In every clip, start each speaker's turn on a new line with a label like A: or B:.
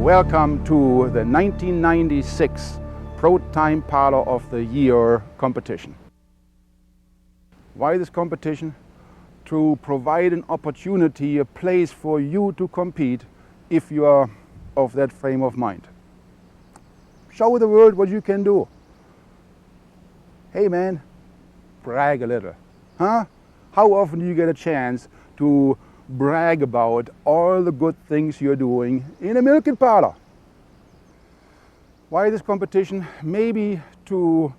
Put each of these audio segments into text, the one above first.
A: Welcome to the 1996 Pro Time Parlor of the Year competition. Why this competition? To provide an opportunity, a place for you to compete if you are of that frame of mind. Show the world what you can do. Hey man, brag a little. Huh? How often do you get a chance to brag about all the good things you're doing in a milking parlor? Why this competition? Maybe to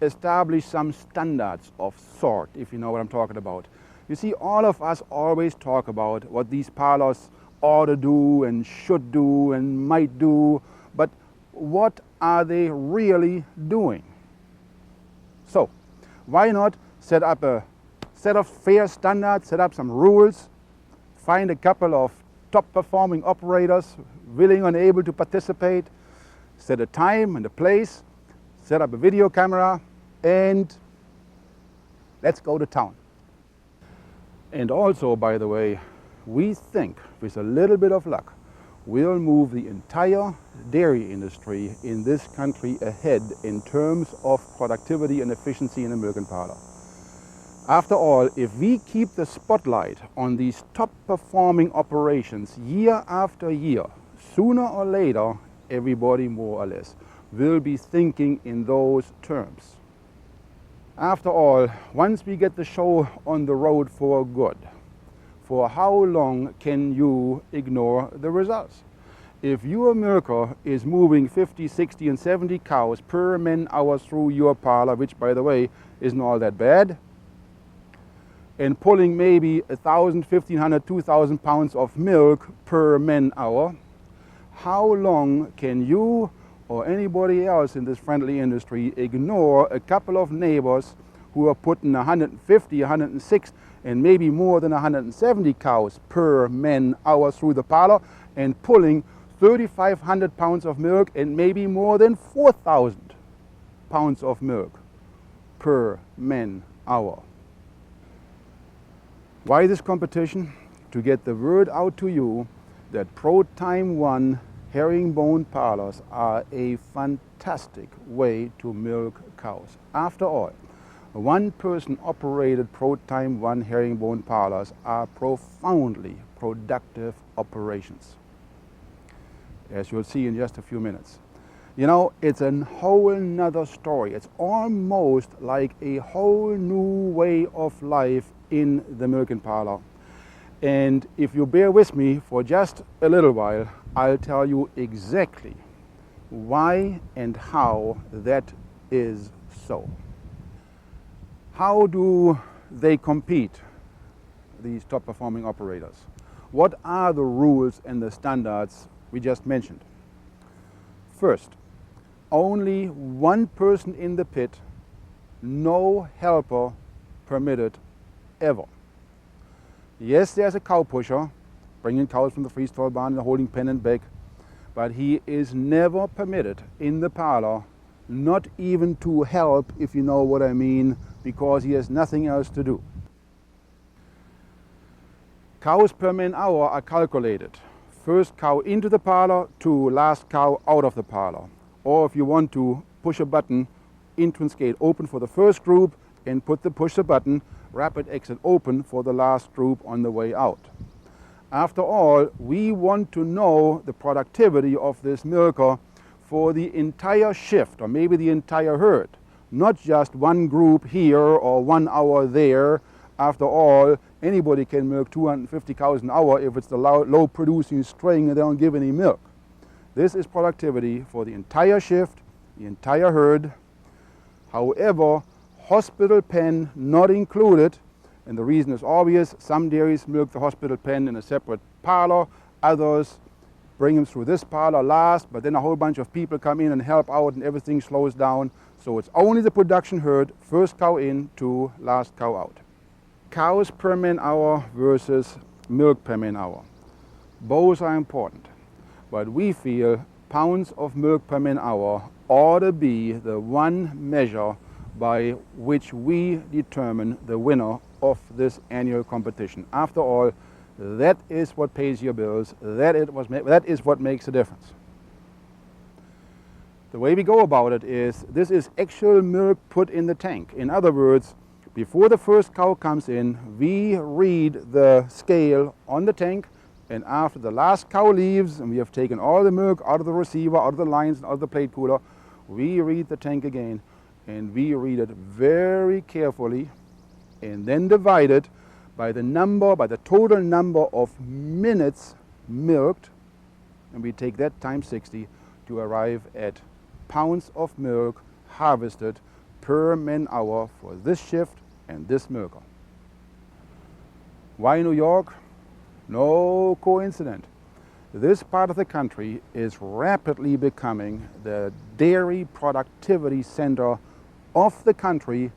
A: establish some standards of sort, if you know what I'm talking about. You see, all of us always talk about what these parlors ought to do and should do and might do, but what are they really doing? So, why not set up a set of fair standards, set up some rules, find a couple of top performing operators willing and able to participate, set a time and a place, set up a video camera, and let's go to town. And also, by the way, we think with a little bit of luck, we'll move the entire dairy industry in this country ahead in terms of productivity and efficiency in a milking parlor. After all, if we keep the spotlight on these top performing operations year after year, sooner or later, everybody more or less will be thinking in those terms. After all, once we get the show on the road for good, for how long can you ignore the results? If your milker is moving 50, 60 and 70 cows per man hour through your parlor, which by the way isn't all that bad, and pulling maybe 1,000, 1,500, 2,000 pounds of milk per man hour, how long can you or anybody else in this friendly industry ignore a couple of neighbors who are putting 150, 106 and maybe more than 170 cows per man hour through the parlor and pulling 3,500 pounds of milk and maybe more than 4,000 pounds of milk per man hour? Why this competition? To get the word out to you that Pro Time 1 herringbone parlors are a fantastic way to milk cows. After all, one-person operated Pro Time 1 herringbone parlors are profoundly productive operations, as you'll see in just a few minutes. You know, it's a whole nother story. It's almost like a whole new way of life in the milking parlor. And if you bear with me for just a little while, I'll tell you exactly why and how that is so. How do they compete, these top performing operators? What are the rules and the standards we just mentioned? First, only one person in the pit, no helper permitted ever. Yes, there's a cow pusher bringing cows from the freestall barn in a holding pen and bag, but he is never permitted in the parlor, not even to help, if you know what I mean, because he has nothing else to do. Cows per man hour are calculated. First cow into the parlor to last cow out of the parlor. Or if you want to push a button, entrance gate open for the first group and push the button, rapid exit open for the last group on the way out. After all, we want to know the productivity of this milker for the entire shift or maybe the entire herd, not just one group here or 1 hour there. After all, anybody can milk 250 cows an hour if it's the low producing string and they don't give any milk. This is productivity for the entire shift, the entire herd. However, hospital pen not included, and the reason is obvious. Some dairies milk the hospital pen in a separate parlor, others bring them through this parlor last, but then a whole bunch of people come in and help out and everything slows down. So it's only the production herd, first cow in to last cow out. Cows per man hour versus milk per man hour. Both are important, but we feel pounds of milk per man hour ought to be the one measure by which we determine the winner of this annual competition. After all, that is what pays your bills, that is what makes a difference. The way we go about it is, this is actual milk put in the tank. In other words, before the first cow comes in, we read the scale on the tank, and after the last cow leaves, and we have taken all the milk out of the receiver, out of the lines, out of the plate cooler, we read the tank again, and we read it very carefully, and then divide it by the total number of minutes milked, and we take that times 60 to arrive at pounds of milk harvested per man hour for this shift and this milker. Why New York? No coincidence. This part of the country is rapidly becoming the dairy productivity center of the country,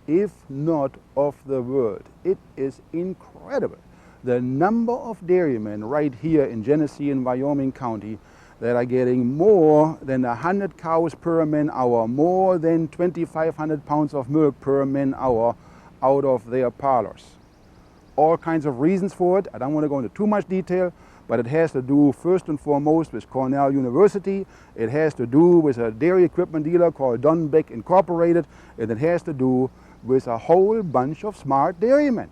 A: if not of the world. It is incredible. The number of dairymen right here in Genesee and Wyoming County that are getting more than 100 cows per man hour, more than 2,500 pounds of milk per man hour out of their parlors. All kinds of reasons for it. I don't want to go into too much detail, but it has to do first and foremost with Cornell University. It has to do with a dairy equipment dealer called Dunbeck Incorporated, and it has to do with a whole bunch of smart dairymen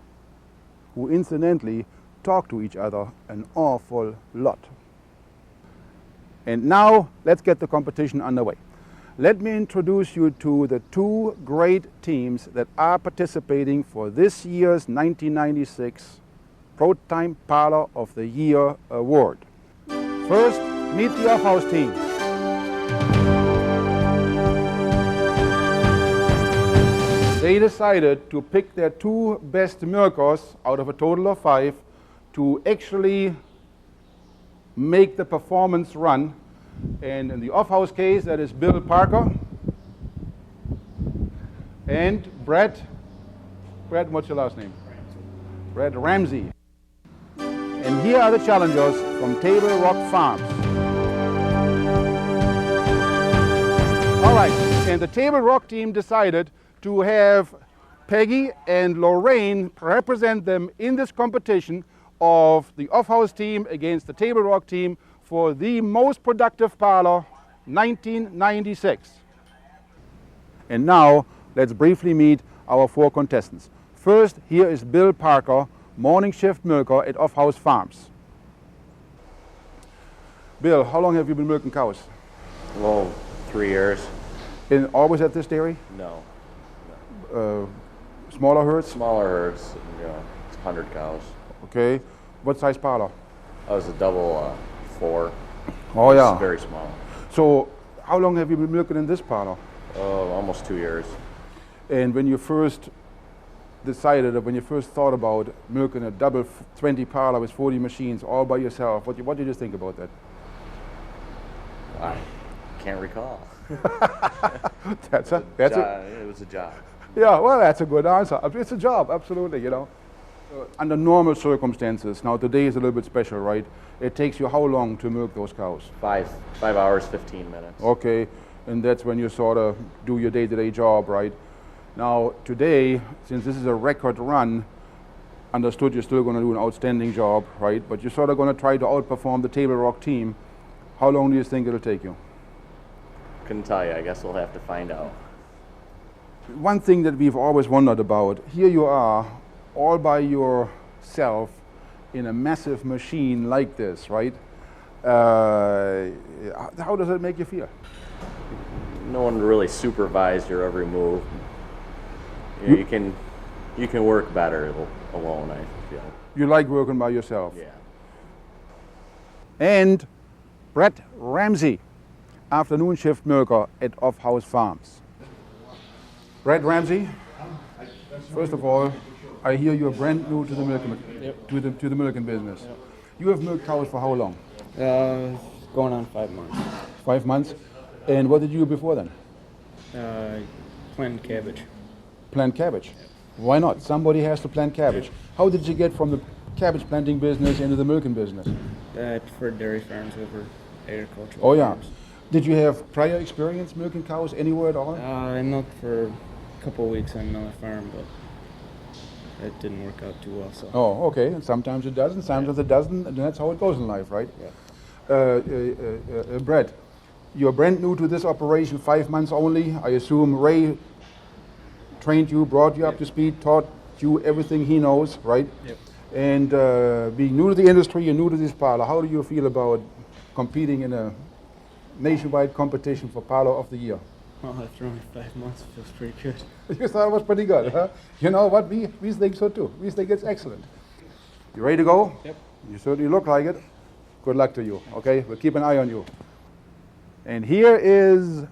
A: who incidentally talk to each other an awful lot. And now let's get the competition underway. Let me introduce you to the two great teams that are participating for this year's 1996 Pro-Time Parlor of the Year Award. First, meet the off-house team. They decided to pick their two best milkers out of a total of 5 to actually make the performance run. And in the off-house case, that is Bill Parker and Brett, what's your last name? Brett Ramsey. And here are the challengers from Table Rock Farms. All right, and the Table Rock team decided to have Peggy and Lorraine represent them in this competition of the off-house team against the Table Rock team for the most productive parlor 1996. And now let's briefly meet our 4 contestants. First, here is Bill Parker, morning shift milker at Off-House Farms. Bill, how long have you been milking cows?
B: Well, 3 years.
A: And always at this dairy?
B: No.
A: Smaller herds?
B: Smaller herds, you know, it's 100 cows.
A: Okay. What size parlor?
B: I was a double 4.
A: Oh, yeah.
B: It's very small.
A: So, how long have you been milking in this parlor?
B: Almost 2 years.
A: And when you first decided, or when you first thought about milking a double 20 parlor with 40 machines all by yourself, what did you think about that?
B: I can't recall.
A: It
B: was a job.
A: Yeah, well, that's a good answer. It's a job, absolutely, you know. Under normal circumstances, now today is a little bit special, right? It takes you how long to milk those cows?
B: 5 hours, 15 minutes.
A: Okay, and that's when you sort of do your day-to-day job, right? Now, today, since this is a record run, understood you're still going to do an outstanding job, right? But you're sort of going to try to outperform the Table Rock team. How long do you think it'll take you?
B: Couldn't tell you. I guess we'll have to find out.
A: One thing that we've always wondered about, here you are, all by yourself in a massive machine like this, right? How does it make you feel?
B: No one really supervised your every move. You know, you can work better alone, I feel.
A: You like working by yourself?
B: Yeah.
A: And Brett Ramsey, afternoon shift milker at Off-House Farms. Brett Ramsey, first of all, I hear you're brand new to the milking, to the milking business. Yep. You have milked cows for how long?
C: Going on 5 months.
A: 5 months. And what did you do before then?
C: Planted cabbage.
A: Plant cabbage. Why not? Somebody has to plant cabbage. How did you get from the cabbage planting business into the milking business?
C: I prefer dairy farms over agricultural
A: Oh yeah.
C: farms.
A: Did you have prior experience milking cows anywhere at all?
C: I milked for a couple of weeks on another farm, but it didn't work out too well. So.
A: Oh, okay. And sometimes it doesn't, sometimes it doesn't, and that's how it goes in life, right?
C: Yeah.
A: Brett, you're brand new to this operation, 5 months only. I assume Ray trained you, brought you up to speed, taught you everything he knows, right?
C: Yep.
A: And being new to the industry, you're new to this parlor. How do you feel about competing in a nationwide competition for Parlor of the Year?
C: Well, after only 5 months, it feels pretty good.
A: You thought it was pretty good, huh? You know what? We think so too. We think it's excellent. You ready to go?
C: Yep.
A: You certainly look like it. Good luck to you, okay? We'll keep an eye on you. And here is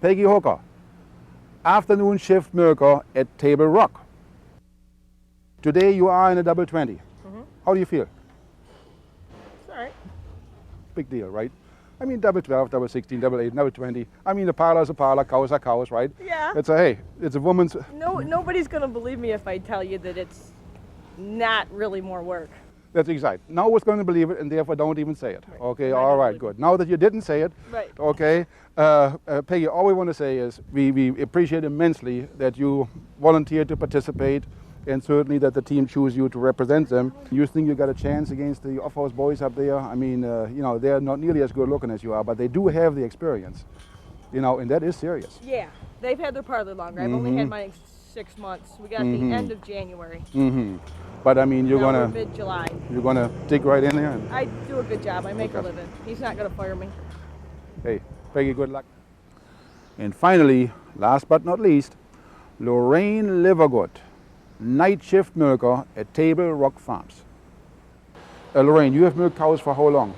A: Peggy Hooker, afternoon shift milker at Table Rock. Today you are in a double 20. How do you feel?
D: It's all right.
A: Big deal, right? I mean, double 12, double 16, double 8, double 20. I mean, the parlor is a parlor, cows are cows, right?
D: Yeah.
A: It's a woman's.
D: Nobody's gonna believe me if I tell you that it's not really more work.
A: That's exact. No one's going to believe it, and therefore don't even say it.
D: Right.
A: Okay,
D: I'm not
A: all
D: gonna
A: right,
D: believe
A: good. Now that you didn't say it,
D: Right.
A: okay, Peggy, all we want to say is we appreciate immensely that you volunteered to participate, and certainly that the team chose you to represent them. You think you got a chance against the off-house boys up there? I mean, you know, they're not nearly as good looking as you are, but they do have the experience, you know, and that is serious.
D: Yeah, they've had their parlor longer. I've only had mine 6 months. We got the end of January.
A: But I mean,
D: Now we're mid-July.
A: you're gonna dig right in there. And,
D: I do a good job. I make a living. He's not gonna fire me.
A: hey, Peggy, good luck. And finally, last but not least, Lorraine Livergood, night shift milker at Table Rock Farms. Lorraine, you have milked cows for how long?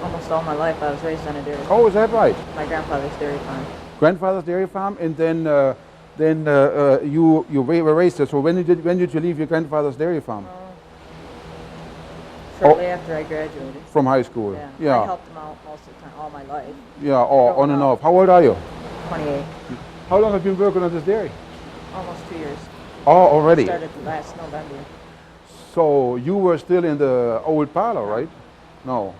E: Almost all my life I was raised on a dairy farm.
A: Oh, is that right?
E: My grandfather's dairy farm.
A: Grandfather's dairy farm, and then you were raised there. So when did you leave your grandfather's dairy farm?
E: Shortly after I graduated.
A: From high school.
E: Yeah. I helped him out most of the time, all my life.
A: Yeah, or on and off. How old are you?
E: 28.
A: How long have you been working on this dairy?
E: Almost 2 years.
A: Oh, already.
E: Started last November.
A: So you were still in the old parlor, right? No.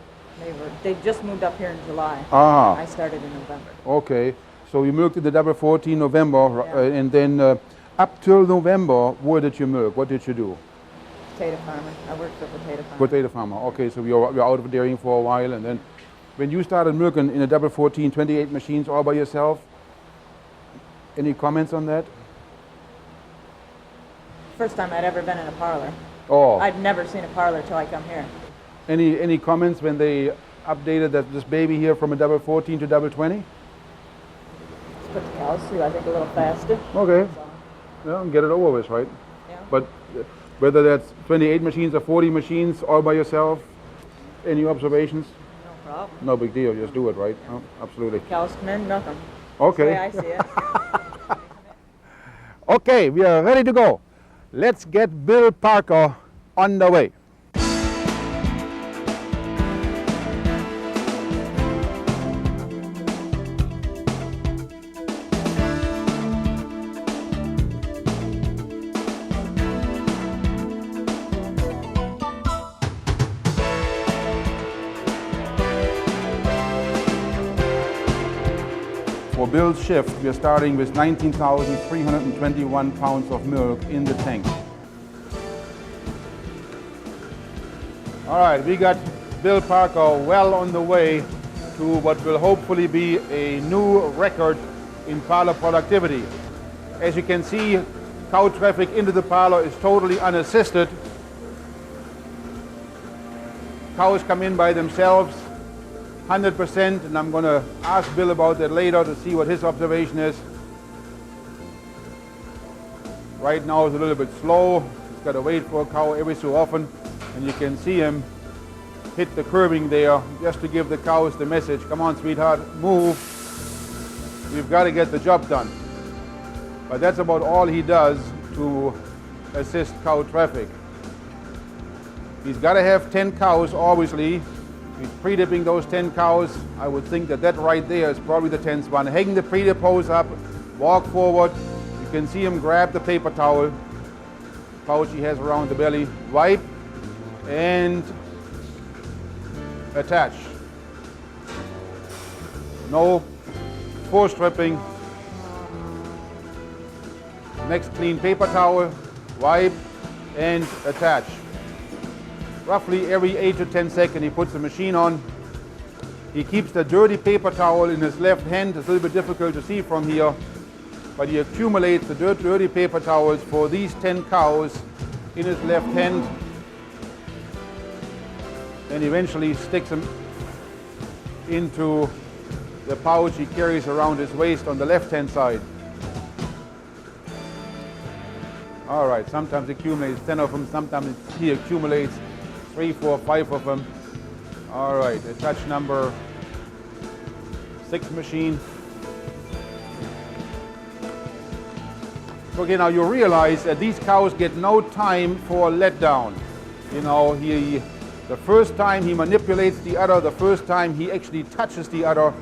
E: They just moved up here in July.
A: Ah.
E: I started in November.
A: Okay. So you milked in the double 14 November,
E: Yeah.
A: and then up till November, where did you milk? What did you do?
E: Potato farmer. I worked for potato farmer.
A: Potato farmer. Okay, so you're out of dairying for a while, and then when you started milking in a double 14, 28 machines all by yourself, any comments on that?
E: First time I'd ever been in a parlor.
A: Oh,
E: I'd never seen a parlor till I come here.
A: any comments when they updated that this baby here from a double 14 to double 20?
E: Just put the cows through, I think, a little faster.
A: Okay,
E: So,
A: yeah, and get it over with, right?
E: yeah.
A: But whether that's 28 machines or 40 machines all by yourself, any observations?
E: No problem.
A: No big deal, just do it, right? Oh, absolutely.
E: Cows come in, milk them. That's the way I
A: Okay.
E: see it.
A: Okay, we are ready to go. Let's get Bill Parker on the way. For Bill's shift, we are starting with 19,321 pounds of milk in the tank. All right, we got Bill Parker well on the way to what will hopefully be a new record in parlor productivity. As you can see, cow traffic into the parlor is totally unassisted. Cows come in by themselves, 100%, and I'm going to ask Bill about that later to see what his observation is. Right now it's a little bit slow. He's got to wait for a cow every so often, and you can see him hit the curbing there just to give the cows the message, come on sweetheart, move. We've got to get the job done. But that's about all he does to assist cow traffic. He's got to have 10 cows, obviously, He's pre-dipping those 10 cows. I would think that that right there is probably the 10th one. Hang the pre-dip hose up, walk forward. You can see him grab the paper towel, pouch he has around the belly, wipe, and attach. No force stripping. Next, clean paper towel, wipe, and attach. Roughly every 8 to 10 seconds he puts the machine on. He keeps the dirty paper towel in his left hand. It's a little bit difficult to see from here, but he accumulates the dirty paper towels for these 10 cows in his left hand, and eventually sticks them into the pouch he carries around his waist on the left hand side. All right, sometimes he accumulates 10 of them, sometimes he accumulates 3, 4, 5 of them. All right, attach number 6 machine. So again, now you realize that these cows get no time for letdown. You know, the first time he manipulates the udder, the first time he actually touches the udder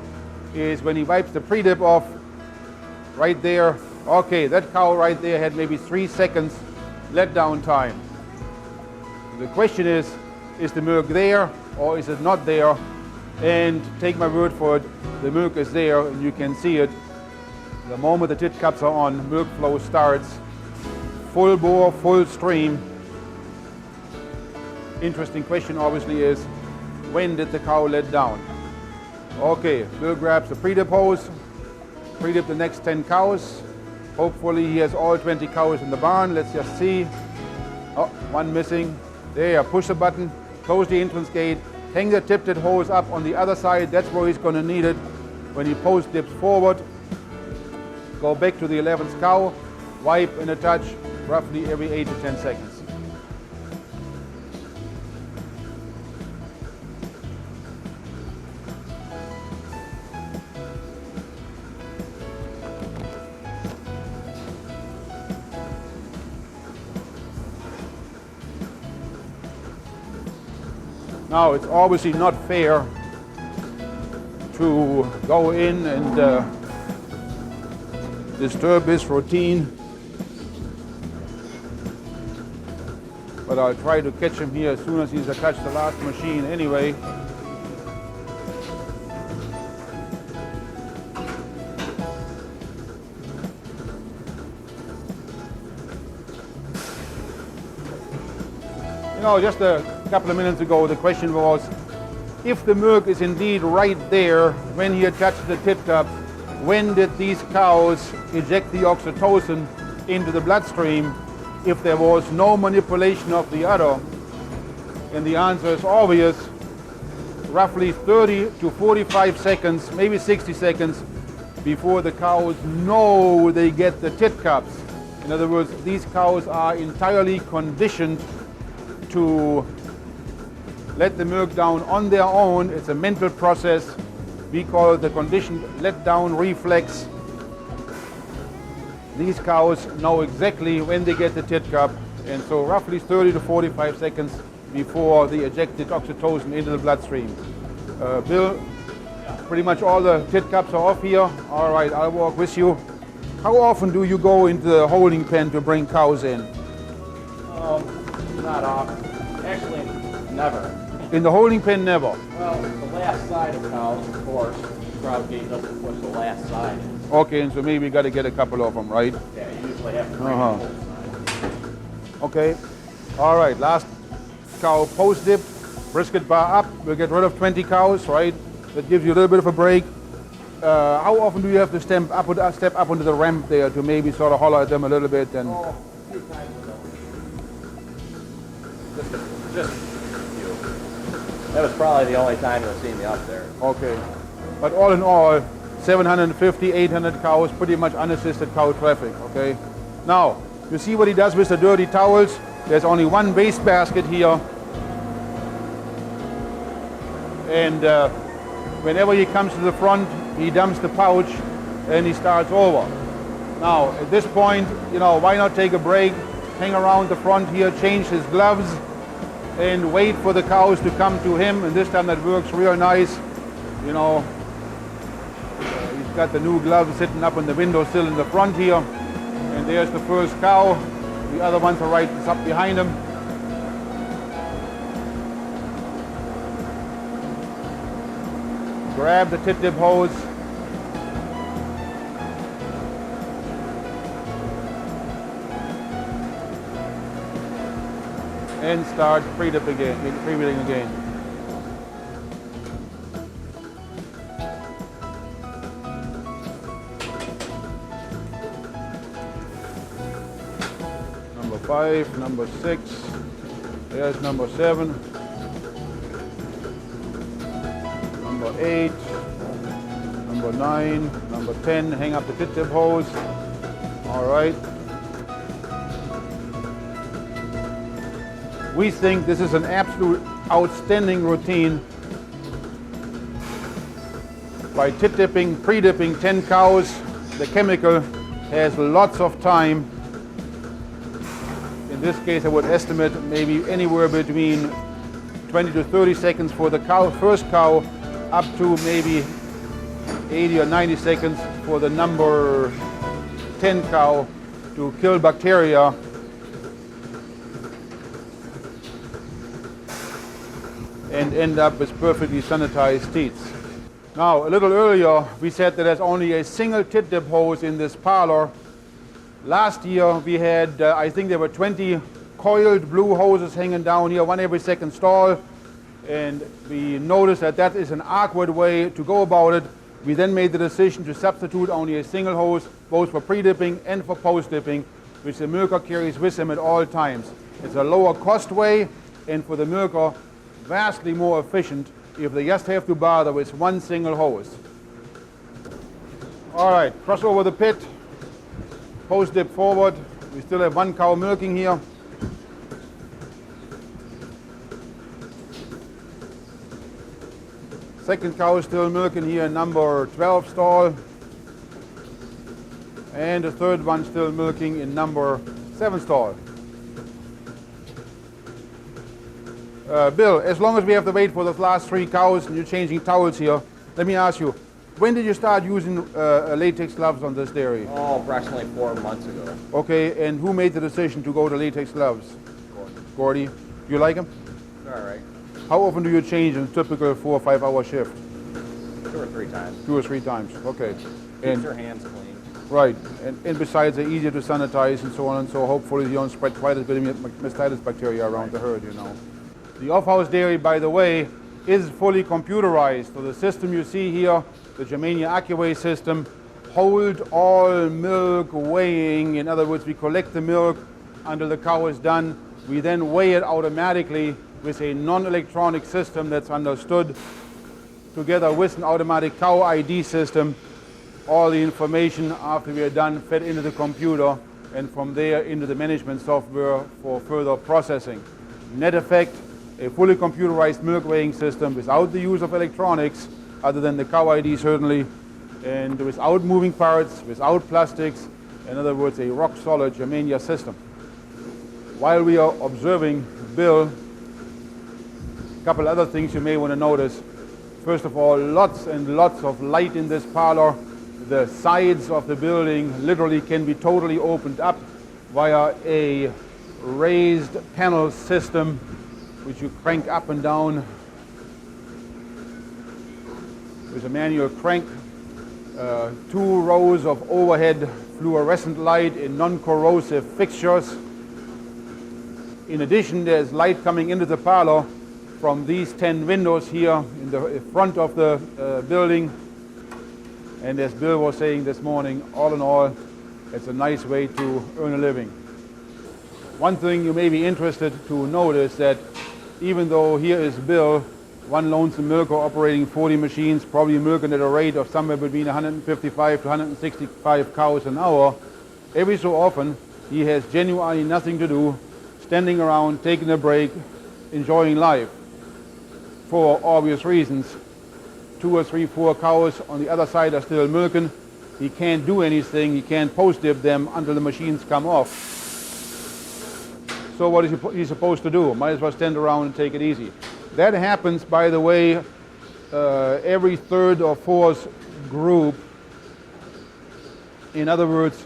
A: is when he wipes the pre-dip off right there. Okay, that cow right there had maybe 3 seconds letdown time. The question is the milk there or is it not there? And take my word for it, the milk is there and you can see it. The moment the tit cups are on, milk flow starts. Full bore, full stream. Interesting question obviously is, when did the cow let down? Okay, Bill grabs the pre-dip hose, pre-dip the next 10 cows. Hopefully he has all 20 cows in the barn. Let's just see. Oh, one missing. There, push the button, close the entrance gate, hang the tipped hose up on the other side. That's where he's going to need it. When he post dips forward, go back to the 11th cow, wipe and attach roughly every 8 to 10 seconds. Now, it's obviously not fair to go in and disturb his routine, but I'll try to catch him here as soon as he's attached the last machine anyway. You know, just a couple of minutes ago the question was, if the milk is indeed right there when he attached the tit cup, when did these cows eject the oxytocin into the bloodstream if there was no manipulation of the udder? And the answer is obvious. Roughly 30 to 45 seconds, maybe 60 seconds before the cows know they get the tit cups. In other words, these cows are entirely conditioned to let the milk down on their own. It's a mental process. We call it the conditioned let-down reflex. These cows know exactly when they get the tit cup, and so roughly 30 to 45 seconds before they ejected oxytocin into the bloodstream. Bill, pretty much all the tit cups are off here. All right, I'll walk with you. How often do you go into the holding pen to bring cows in?
B: Not often. Actually, never.
A: In the holding pen, never.
B: Well, the last side of cows, of course, crowd gate doesn't push the last side in.
A: Okay, and so maybe you got to get a couple of them, right?
B: Yeah, you usually have to bring the whole side.
A: Okay. All right, last cow post dip, brisket bar up. We'll get rid of 20 cows, right? That gives you a little bit of a break. How often do you have to step up onto the ramp there to maybe sort of holler at them a little bit? And
B: Oh, a few times ago. Just a few. That was probably the only time you'll see me up there.
A: okay. But all in all, 750, 800 cows, pretty much unassisted cow traffic, okay? Now, you see what he does with the dirty towels? There's only one waste basket here. And whenever he comes to the front, he dumps the pouch and he starts over. Now, at this point, you know, why not take a break, hang around the front here, change his gloves, and wait for the cows to come to him, and this time that works real nice. You know, he's got the new gloves sitting up on the windowsill in the front here, and there's the first cow. The other ones are right up behind him. Grab the tit dip hose. And start pre-dip again, pre-wheeling again. Number 5, number 6, there's number 7, number 8, number 9, number 10, hang up the tit dip hose. All right. We think this is an absolute outstanding routine. By tit dipping, pre-dipping 10 cows, the chemical has lots of time. In this case, I would estimate maybe anywhere between 20 to 30 seconds for the first cow, up to maybe 80 or 90 seconds for the number 10 cow to kill bacteria. And end up with perfectly sanitized teats. Now, a little earlier, we said that there's only a single tit dip hose in this parlor. Last year, we had, I think there were 20 coiled blue hoses hanging down here, one every second stall. And we noticed that that is an awkward way to go about it. We then made the decision to substitute only a single hose, both for pre-dipping and for post-dipping, which the milker carries with him at all times. It's a lower cost way, and for the milker, vastly more efficient if they just have to bother with one single hose. All right, cross over the pit, post dip forward. We still have one cow milking here. Second cow is still milking here in number 12 stall. And the third one still milking in number 7 stall. Bill, as long as we have to wait for the last 3 cows and you're changing towels here, let me ask you, when did you start using latex gloves on this dairy?
B: Oh, approximately 4 months ago.
A: Okay, and who made the decision to go to latex gloves? Gordy. Do you like them?
B: All right.
A: How often do you change in a typical 4 or 5 hour shift?
B: 2 or 3 times.
A: 2 or 3 times, okay.
B: Keeps your hands clean.
A: Right, and besides they're easier to sanitize and so on and so hopefully you don't spread quite as bit of mastitis bacteria around the herd, you know. The off-house dairy, by the way, is fully computerized. So the system you see here, the Germania AccuWeigh system, hold all milk weighing. In other words, we collect the milk until the cow is done. We then weigh it automatically with a non-electronic system that's understood, together with an automatic cow ID system. All the information after we are done fed into the computer and from there into the management software for further processing. Net effect, a fully computerized milk weighing system without the use of electronics, other than the cow ID certainly, and without moving parts, without plastics, in other words, a rock-solid Germania system. While we are observing Bill, a couple other things you may want to notice. First of all, lots and lots of light in this parlor. The sides of the building literally can be totally opened up via a raised panel system which you crank up and down with a manual crank. 2 rows of overhead fluorescent light in non-corrosive fixtures. In addition, there's light coming into the parlor from these 10 windows here in the front of the building. And as Bill was saying this morning, all in all, it's a nice way to earn a living. One thing you may be interested to notice that even though here is Bill, one lonesome milker operating 40 machines, probably milking at a rate of somewhere between 155 to 165 cows an hour, every so often he has genuinely nothing to do, standing around, taking a break, enjoying life. For obvious reasons. 2 or 3, 4 cows on the other side are still milking. He can't do anything, he can't post dip them until the machines come off. So what is he supposed to do? Might as well stand around and take it easy. That happens, by the way, every third or fourth group. In other words,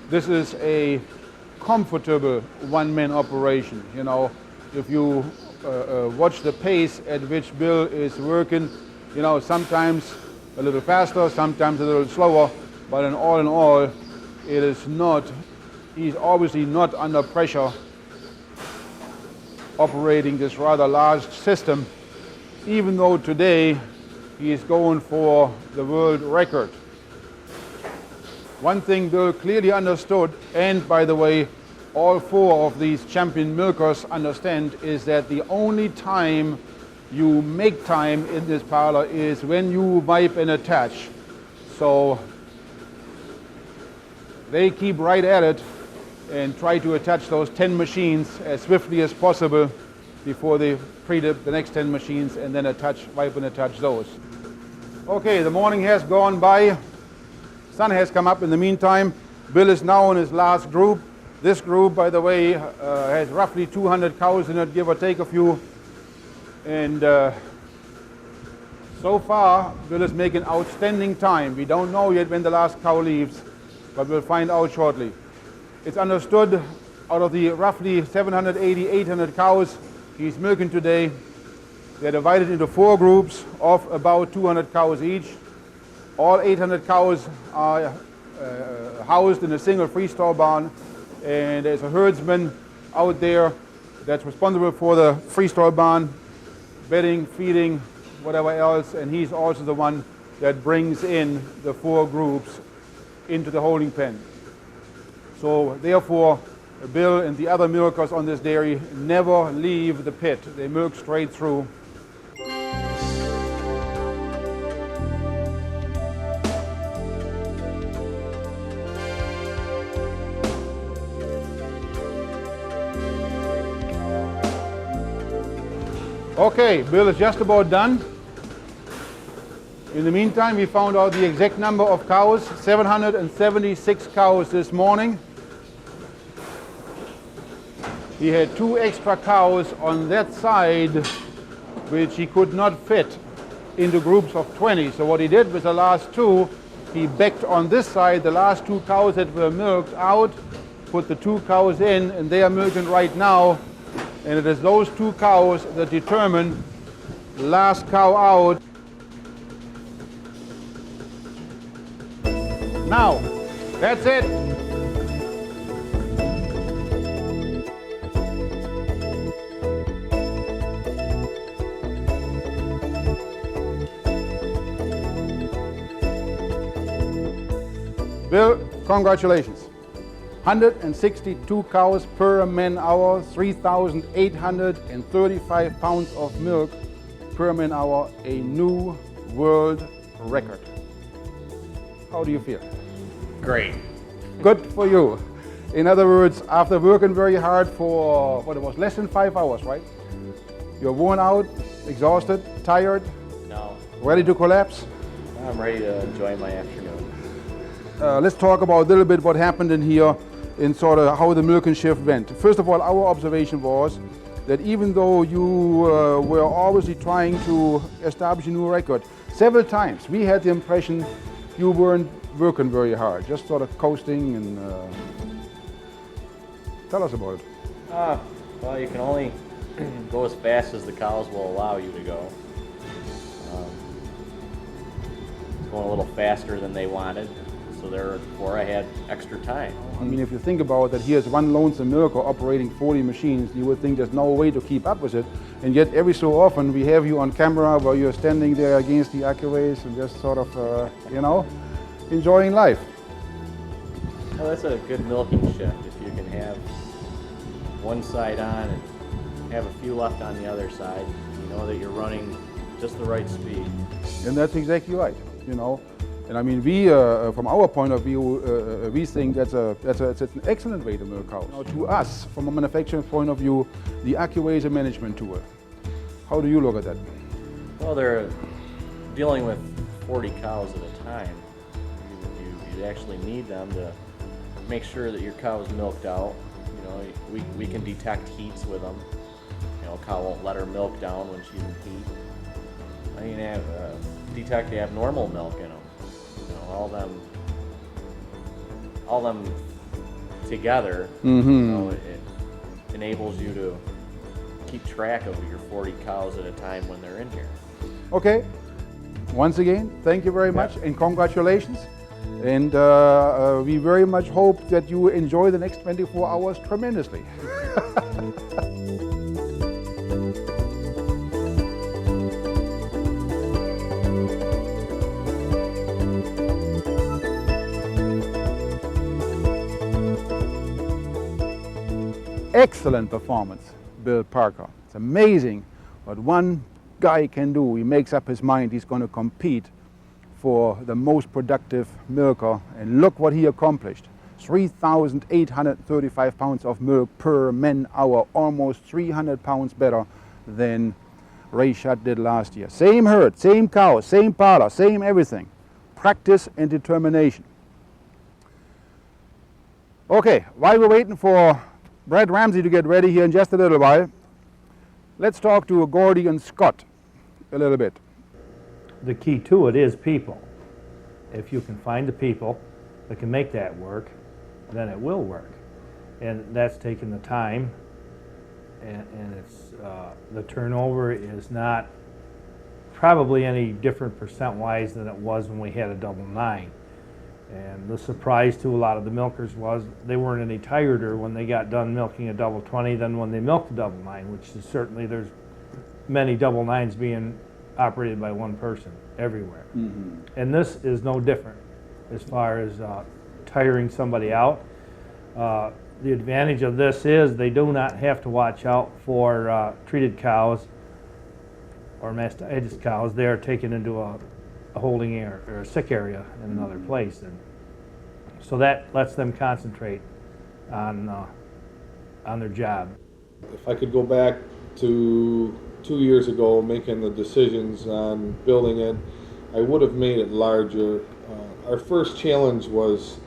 A: this is a comfortable one-man operation. You know, if you watch the pace at which Bill is working, you know, sometimes a little faster, sometimes a little slower, but in all, it is not, he's obviously not under pressure operating this rather large system, even though today he is going for the world record. One thing Bill clearly understood, and by the way, all four of these champion milkers understand, is that the only time you make time in this parlor is when you wipe and attach. So they keep right at it and try to attach those 10 machines as swiftly as possible before they pre-dip the next 10 machines and then wipe and attach those. Okay, the morning has gone by. Sun has come up in the meantime. Bill is now in his last group. This group, by the way, has roughly 200 cows in it, give or take a few. And so far, Bill is making outstanding time. We don't know yet when the last cow leaves, but we'll find out shortly. It's understood out of the roughly 780, 800 cows he's milking today, they're divided into 4 groups of about 200 cows each. All 800 cows are housed in a single freestall barn, and there's a herdsman out there that's responsible for the freestall barn, bedding, feeding, whatever else, and he's also the one that brings in the 4 groups into the holding pen. So therefore, Bill and the other milkers on this dairy never leave the pit. They milk straight through. Okay, Bill is just about done. In the meantime, we found out the exact number of cows, 776 cows this morning. He had 2 extra cows on that side, which he could not fit into groups of 20. So what he did with the last 2, he backed on this side the last 2 cows that were milked out, put the 2 cows in, and they are milking right now. And it is those 2 cows that determine last cow out. Now, that's it. Bill, congratulations. 162 cows per man hour, 3,835 pounds of milk per man hour, a new world record. How do you feel?
B: Great.
A: Good for you. In other words, after working very hard for, what it was, less than 5 hours, right? You're worn out, exhausted, tired,
B: No,
A: ready to collapse?
B: I'm ready to enjoy my afternoon.
A: Let's talk about a little bit what happened in here in sort of how the milking shift went. First of all, our observation was that even though you were obviously trying to establish a new record, several times we had the impression you weren't working very hard, just sort of coasting and tell us about it.
B: Well, you can only go as fast as the cows will allow you to go. It's going a little faster than they wanted, so therefore I had extra time.
A: I mean, if you think about that, here's one lonesome milker operating 40 machines, you would think there's no way to keep up with it, and yet every so often we have you on camera where you're standing there against the accuways and just sort of, you know, enjoying life.
B: Well, that's a good milking shift if you can have one side on and have a few left on the other side. You know that you're running just the right speed.
A: And that's exactly right, you know. And I mean, we, from our point of view, we think that's an excellent way to milk cows. Now, to us, from a manufacturing point of view, the AccuWay is a management tool. How do you look at that?
B: Well, they're dealing with 40 cows at a time. You actually need them to make sure that your cow is milked out. You know, we can detect heats with them. You know, a cow won't let her milk down when she's in heat. I mean, detect the abnormal milk in them. You know, all them together. You know, it enables you to keep track of your 40 cows at a time when they're in here.
A: Okay. Once again, thank you very much and congratulations. And we very much hope that you enjoy the next 24 hours tremendously. Excellent performance, Bill Parker. It's amazing what one guy can do. He makes up his mind he's going to compete for the most productive milker, and look what he accomplished. 3,835 pounds of milk per man hour, almost 300 pounds better than Ray Shutt did last year. Same herd, same cow, same parlor, same everything. Practice and determination. Okay, while we're waiting for Brad Ramsey to get ready here in just a little while, let's talk to Gordy and Scott a little bit.
F: The key to it is people. If you can find the people that can make that work, then it will work. And that's taking the time, and it's the turnover is not probably any different percent-wise than it was when we had a double 9. And the surprise to a lot of the milkers was they weren't any tireder when they got done milking a double 20 than when they milked a double 9, which is certainly, there's many double 9s being operated by one person everywhere. And this is no different as far as tiring somebody out. The advantage of this is they do not have to watch out for treated cows or mastitis cows. They are taken into a holding area or a sick area in another place, and so that lets them concentrate on their job.
G: If I could go back to 2 years ago making the decisions on building it, I would have made it larger. Our first challenge was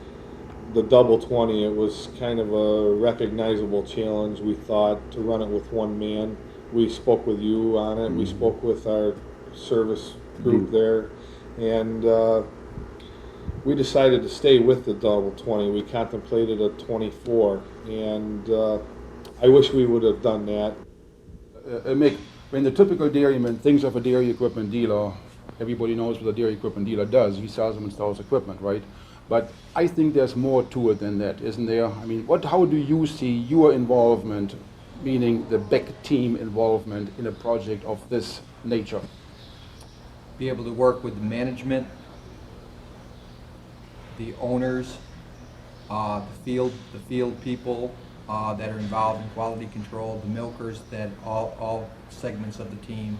G: the double 20. It was kind of a recognizable challenge, we thought, to run it with one man. We spoke with you on it. We spoke with our service group there, and we decided to stay with the double 20. We contemplated a 24, and I wish we would have done that.
A: Mick, when the typical dairyman thinks of a dairy equipment dealer, everybody knows what a dairy equipment dealer does. He sells and installs equipment, right? But I think there's more to it than that, isn't there? I mean, how do you see your involvement, meaning the Beck team involvement in a project of this nature?
H: Be able to work with the management, the owners, the field people that are involved in quality control, the milkers, that all segments of the team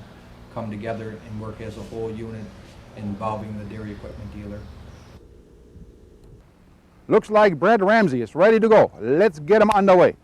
H: come together and work as a whole unit involving the dairy equipment dealer.
A: Looks like Brad Ramsey is ready to go. Let's get him underway.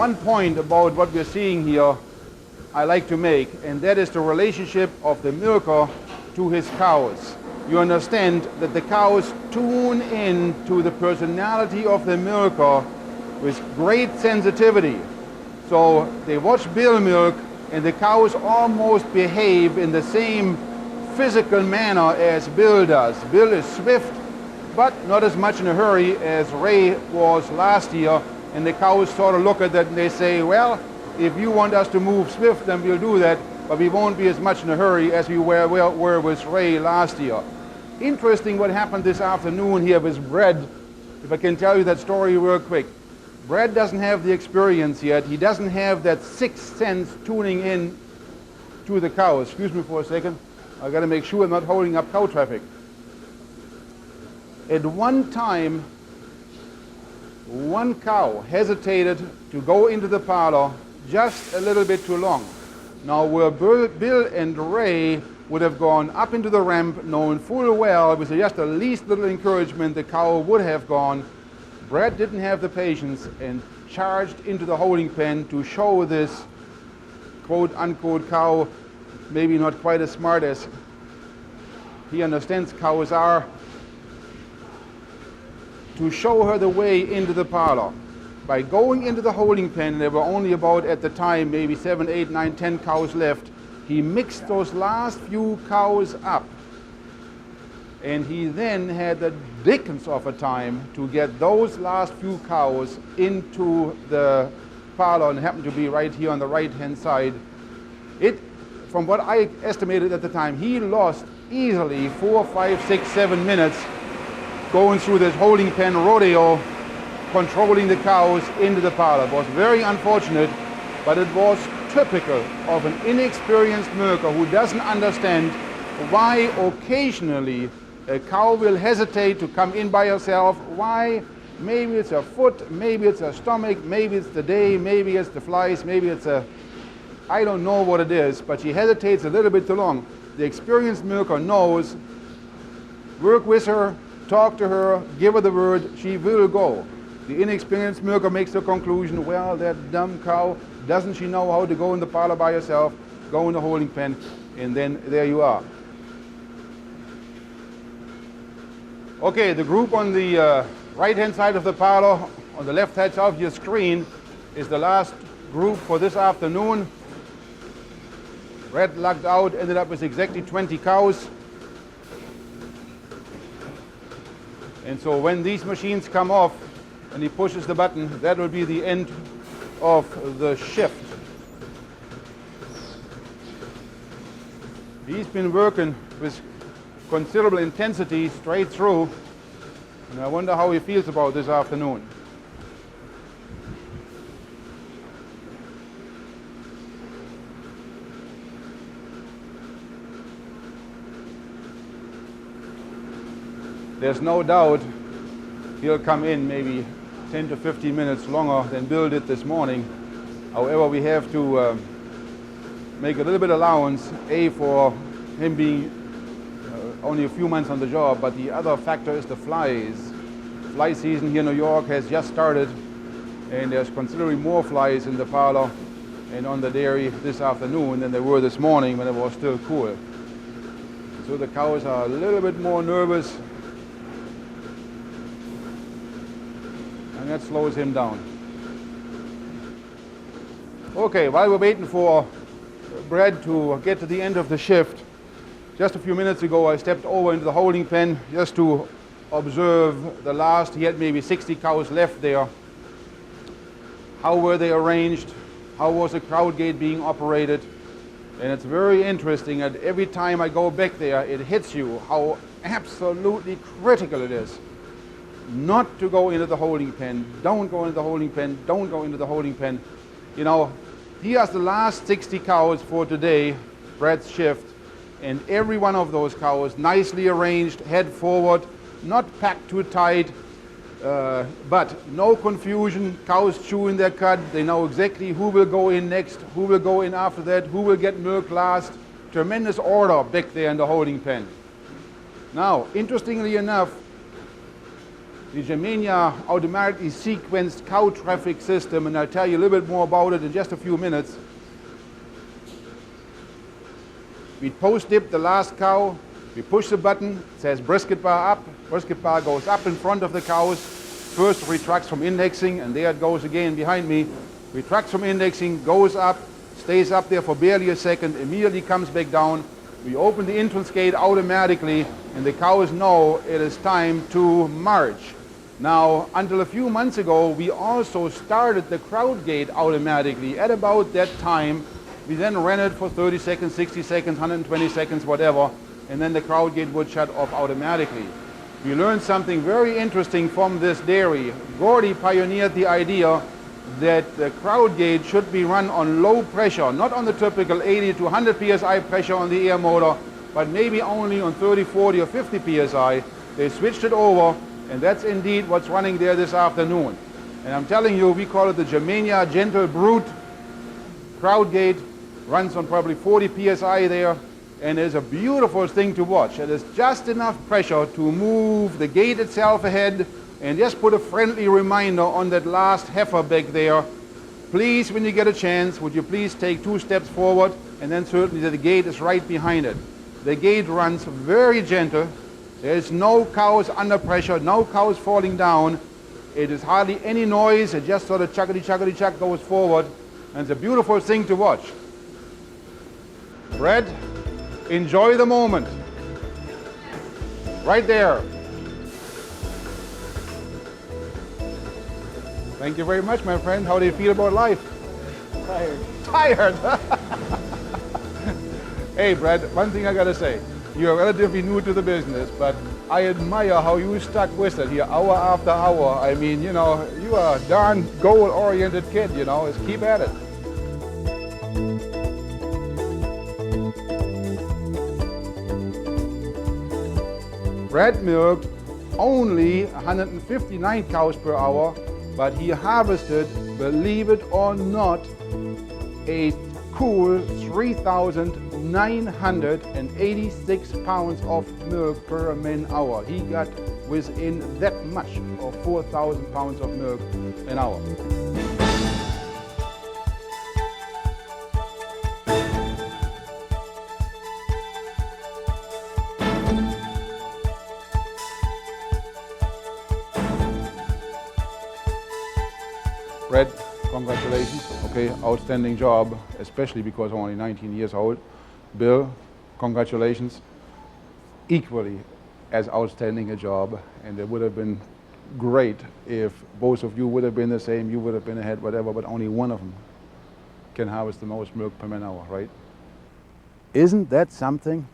A: one point about what we're seeing here I like to make, and that is the relationship of the milker to his cows. You understand that the cows tune in to the personality of the milker with great sensitivity. So they watch Bill milk, and the cows almost behave in the same physical manner as Bill does. Bill is swift, but not as much in a hurry as Ray was last year, and the cows sort of look at that and they say, well, if you want us to move swift, then we'll do that, but we won't be as much in a hurry as we were with Ray last year. Interesting what happened this afternoon here with Brad. If I can tell you that story real quick. Brad doesn't have the experience yet. He doesn't have that sixth sense tuning in to the cows. Excuse me for a second. I got to make sure I'm not holding up cow traffic. At one time, one cow hesitated to go into the parlor just a little bit too long. Now, where Bill and Ray would have gone up into the ramp, knowing full well with just the least little encouragement the cow would have gone, Brad didn't have the patience and charged into the holding pen to show this quote-unquote cow, maybe not quite as smart as he understands cows are, to show her the way into the parlor. By going into the holding pen, there were only about, at the time, maybe 7, 8, 9, 10 cows left. He mixed those last few cows up. And he then had the dickens of a time to get those last few cows into the parlor, and it happened to be right here on the right-hand side. From what I estimated at the time, he lost easily 4, 5, 6, 7 minutes going through this holding pen rodeo, controlling the cows into the parlor. It was very unfortunate, but it was typical of an inexperienced milker who doesn't understand why occasionally a cow will hesitate to come in by herself. Why? Maybe it's her foot, maybe it's her stomach, maybe it's the day, maybe it's the flies, maybe it's I don't know what it is, but she hesitates a little bit too long. The experienced milker knows, work with her, talk to her, give her the word, she will go. The inexperienced milker makes the conclusion, well, that dumb cow, doesn't she know how to go in the parlor by herself, go in the holding pen, and then there you are. Okay, the group on the right-hand side of the parlor, on the left-hand side of your screen, is the last group for this afternoon. Red lucked out, ended up with exactly 20 cows. And so when these machines come off and he pushes the button, that will be the end of the shift. He's been working with considerable intensity straight through, and I wonder how he feels about this afternoon. There's no doubt he'll come in maybe 10 to 15 minutes longer than Bill did this morning. However, we have to make a little bit allowance, A, for him being only a few months on the job, but the other factor is the flies. Fly season here in New York has just started, and there's considerably more flies in the parlor and on the dairy this afternoon than there were this morning when it was still cool. So the cows are a little bit more nervous, and that slows him down. Okay, while we're waiting for Brad to get to the end of the shift, just a few minutes ago I stepped over into the holding pen just to observe the last. He had maybe 60 cows left there. How were they arranged? How was the crowd gate being operated? And it's very interesting that every time I go back there, it hits you how absolutely critical it is not to go into the holding pen. Don't go into the holding pen. Don't go into the holding pen. You know, he has the last 60 cows for today, Brad's shift, and every one of those cows nicely arranged, head forward, not packed too tight, but no confusion. Cows chewing their cud. They know exactly who will go in next, who will go in after that, who will get milk last. Tremendous order back there in the holding pen. Now, interestingly enough, the Germania automatically sequenced cow traffic system, and I'll tell you a little bit more about it in just a few minutes. We post-dip the last cow, we push the button, it says brisket bar up, brisket bar goes up in front of the cows, first retracts from indexing, and there it goes again behind me, retracts from indexing, goes up, stays up there for barely a second, immediately comes back down. We open the entrance gate automatically, and the cows know it is time to march. Now, until a few months ago, we also started the crowd gate automatically. At about that time, we then ran it for 30 seconds, 60 seconds, 120 seconds, whatever, and then the crowd gate would shut off automatically. We learned something very interesting from this dairy. Gordy pioneered the idea that the crowd gate should be run on low pressure, not on the typical 80 to 100 psi pressure on the air motor, but maybe only on 30, 40, or 50 psi. They switched it over, and that's indeed what's running there this afternoon. And I'm telling you, we call it the Germania Gentle Brute. Crowd gate runs on probably 40 psi there, and is a beautiful thing to watch. It is just enough pressure to move the gate itself ahead, and just put a friendly reminder on that last heifer back there. Please, when you get a chance, would you please take 2 steps forward, and then certainly the gate is right behind it. The gate runs very gentle. There is no cows under pressure, no cows falling down. It is hardly any noise. It just sort of chuckety-chuckety-chuck goes forward, and it's a beautiful thing to watch. Brett, enjoy the moment. Right there. Thank you very much, my friend. How do you feel about life?
C: Tired.
A: Tired? Hey, Brad, one thing I gotta say. You're relatively new to the business, but I admire how you stuck with it here hour after hour. I mean, you know, you are a darn goal-oriented kid, you know. Just keep at it. Brad milked only 159 cows per hour, but he harvested, believe it or not, a cool 3,986 pounds of milk per man hour. He got within that much of 4,000 pounds of milk an hour. Brett, congratulations. Okay, outstanding job, especially because I'm only 19 years old. Bill, congratulations. Equally as outstanding a job, and it would have been great if both of you would have been the same, you would have been ahead, whatever, but only one of them can harvest the most milk per man hour, right? Isn't that something?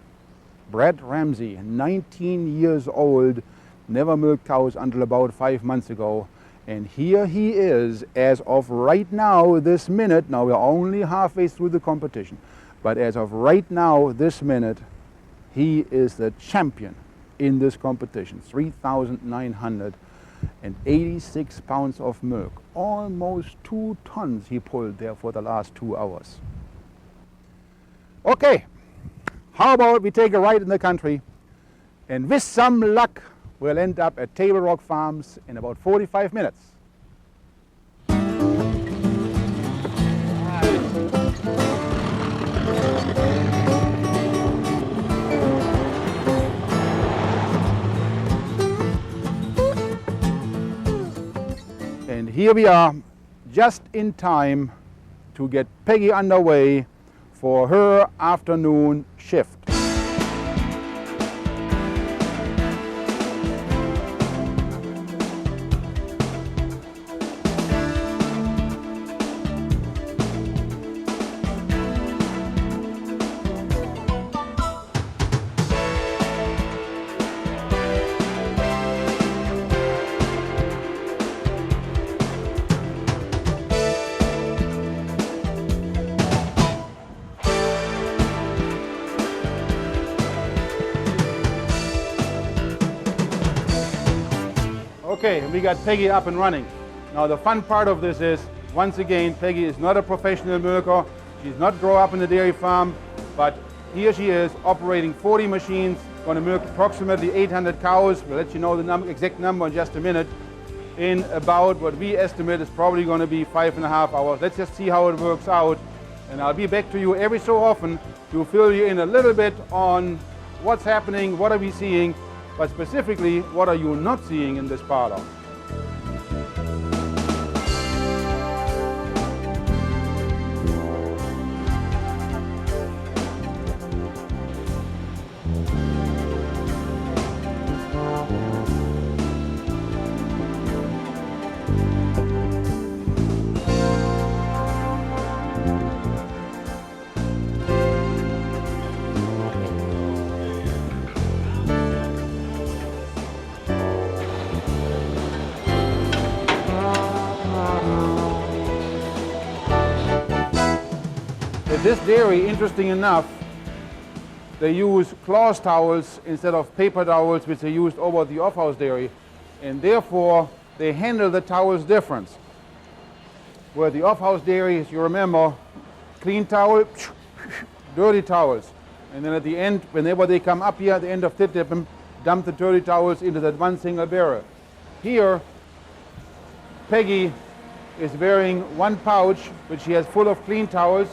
A: Brett Ramsey, 19 years old, never milked cows until about 5 months ago. And here he is, as of right now, this minute. Now we're only halfway through the competition, but as of right now, this minute, he is the champion in this competition. 3,986 pounds of milk, almost 2 tons he pulled there for the last 2 hours. Okay, how about we take a ride in the country, and with some luck, we'll end up at Table Rock Farms in about 45 minutes. And here we are, just in time to get Peggy underway for her afternoon shift. Okay, we got Peggy up and running. Now the fun part of this is, once again, Peggy is not a professional milker. She's not grown up in a dairy farm, but here she is operating 40 machines, Going to milk approximately 800 cows. We'll let you know the exact number in just a minute. In about what we estimate is probably going to be 5.5 hours. Let's just see how it works out. And I'll be back to you every so often to fill you in a little bit on what's happening, what are we seeing, but specifically, what are you not seeing in this parlor. At this dairy, interesting enough, they use cloth towels instead of paper towels, which they used over the off-house dairy, and therefore they handle the towels different. Where the off-house dairy, as you remember, clean towel, dirty towels, and then at the end, whenever they come up here at the end of tit dip, dump the dirty towels into that one single barrel. Here, Peggy is wearing one pouch, which she has full of clean towels.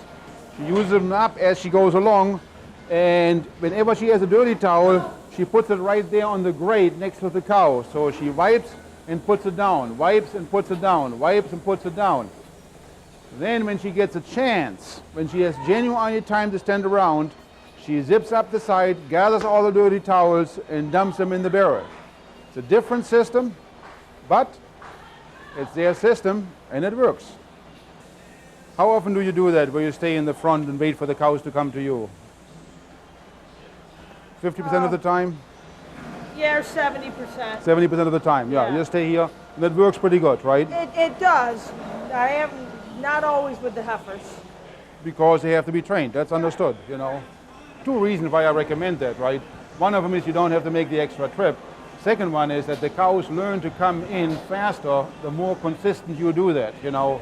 A: She uses them up as she goes along, and whenever she has a dirty towel, she puts it right there on the grate next to the cow. So she wipes and puts it down, wipes and puts it down, wipes and puts it down. Then when she gets a chance, when she has genuine time to stand around, she zips up the side, gathers all the dirty towels, and dumps them in the barrel. It's a different system, but it's their system, and it works. How often do you do that, where you stay in the front and wait for the cows to come to you? 50% of the time?
D: Yeah, 70%.
A: 70% of the time, yeah. You stay here, and that works pretty good, right?
D: It does. I am not always with the heifers.
A: Because they have to be trained, that's understood, you know. Two reasons why I recommend that, right? One of them is you don't have to make the extra trip. Second one is that the cows learn to come in faster the more consistent you do that, you know.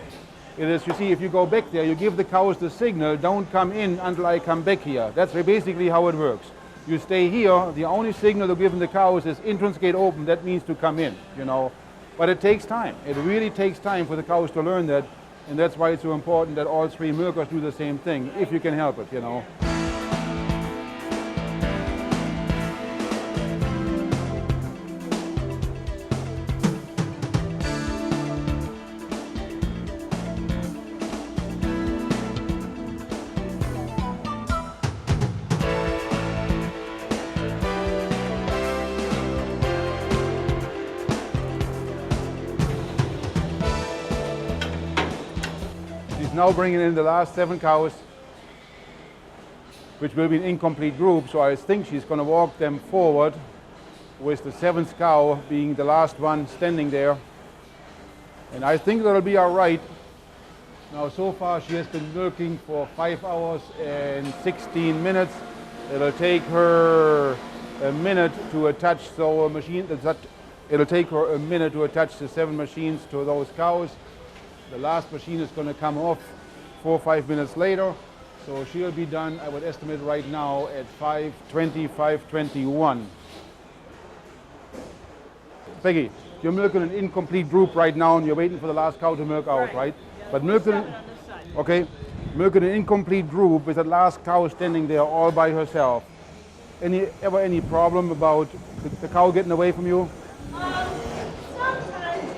A: It is, you see, if you go back there, you give the cows the signal, don't come in until I come back here. That's basically how it works. You stay here, the only signal you're giving the cows is entrance gate open, that means to come in, you know. But it takes time. It really takes time for the cows to learn that, and that's why it's so important that all three milkers do the same thing, if you can help it, you know. Now bringing in the last 7 cows, which will be an incomplete group, so I think she's going to walk them forward with the 7th cow being the last one standing there. And I think that'll be all right. Now so far she has been milking for 5 hours and 16 minutes. It'll take her a minute to attach the machine. It'll take her a minute to attach the 7 machines to those cows. The last machine is going to come off 4 or 5 minutes later, so she'll be done, I would estimate right now, at 5:20, 5:21. Peggy, you're milking an incomplete group right now, and you're waiting for the last cow to milk out, right?
D: Yeah,
A: But milking, okay, milking an incomplete group with the last cow standing there all by herself. Ever any problem about the cow getting away from you?
D: Sometimes,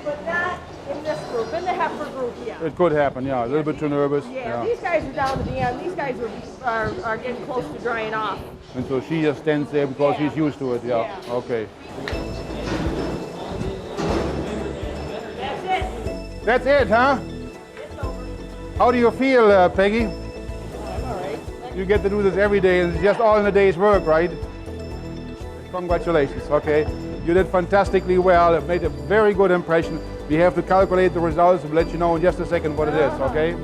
D: but not in this group. In the heifer group, yeah.
A: It could happen, yeah. A little bit too nervous.
D: Yeah, these guys are down to the end. These guys are getting close to drying off.
A: And so she just stands there because she's used to it, yeah. Okay.
D: That's it.
A: That's it, huh?
D: It's over.
A: How do you feel, Peggy?
D: I'm all right.
A: You get to do this every day, and it's just all in a day's work, right? Congratulations, okay? You did fantastically well. It made a very good impression. We have to calculate the results. We'll let you know in just a second what it is, okay?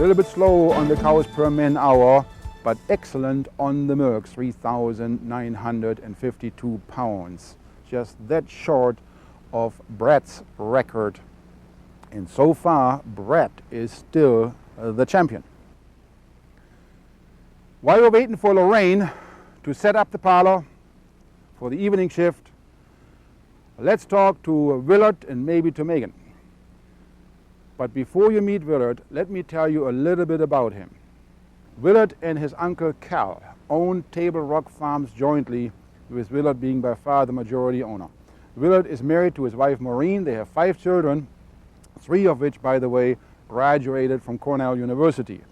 A: little bit slow on the cows per man hour, but excellent on the milk, 3,952 pounds. Just that short of Brett's record. And so far, Brett is still the champion. While we're waiting for Lorraine to set up the parlor for the evening shift, let's talk to Willard and maybe to Megan. But before you meet Willard, let me tell you a little bit about him. Willard and his uncle Cal own Table Rock Farms jointly, with Willard being by far the majority owner. Willard is married to his wife Maureen. They have 5 children, 3 of which, by the way, graduated from Cornell University.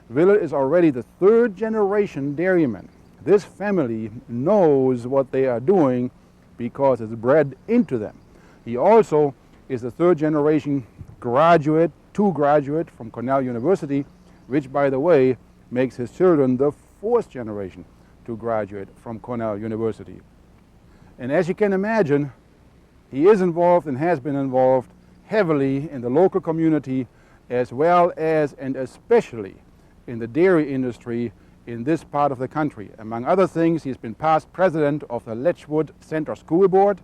A: Willard is already the 3rd generation dairyman. This family knows what they are doing because it's bred into them. He also is the 3rd generation graduate from Cornell University, which, by the way, makes his children the 4th generation to graduate from Cornell University. And as you can imagine, he is involved and has been involved heavily in the local community, as well as and especially in the dairy industry in this part of the country. Among other things, he's been past president of the Letchwood Center School Board.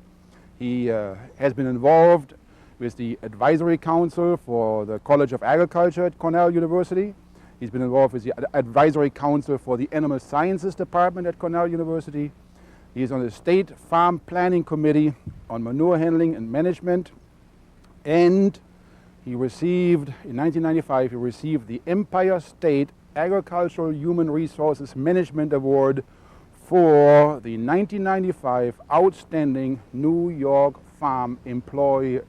A: He has been involved with the advisory council for the College of Agriculture at Cornell University. He's been involved with the advisory council for the Animal Sciences Department at Cornell University. He's on the State Farm Planning Committee on Manure Handling and Management. And he received, in 1995, he received the Empire State Agricultural Human Resources Management Award for the 1995 Outstanding New York Farm Employer.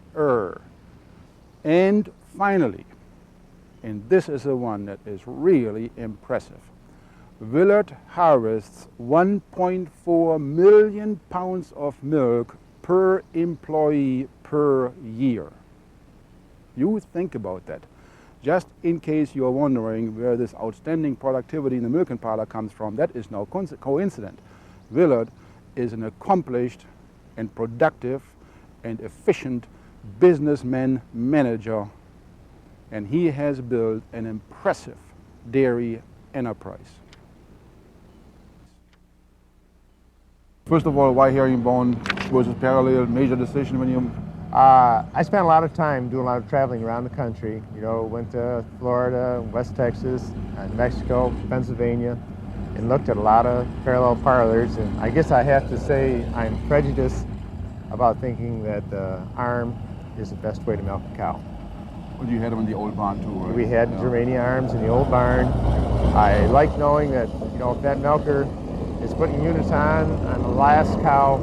A: And finally, and this is the one that is really impressive, Willard harvests 1.4 million pounds of milk per employee per year. You think about that. Just in case you are wondering where this outstanding productivity in the milk and parlor comes from, that is no coincidence. Willard is an accomplished and productive and efficient businessman manager, and he has built an impressive dairy enterprise. First of all, why herringbone versus parallel? Major decision when you...
I: I spent a lot of time doing a lot of traveling around the country. You know, went to Florida, West Texas, Mexico, Pennsylvania, and looked at a lot of parallel parlors. And I guess I have to say I'm prejudiced about thinking that the arm is the best way to milk a cow.
A: Well, you had them in the old barn too, right?
I: We had Germania arms in the old barn. I like knowing that, you know, if that milker is putting units on the last cow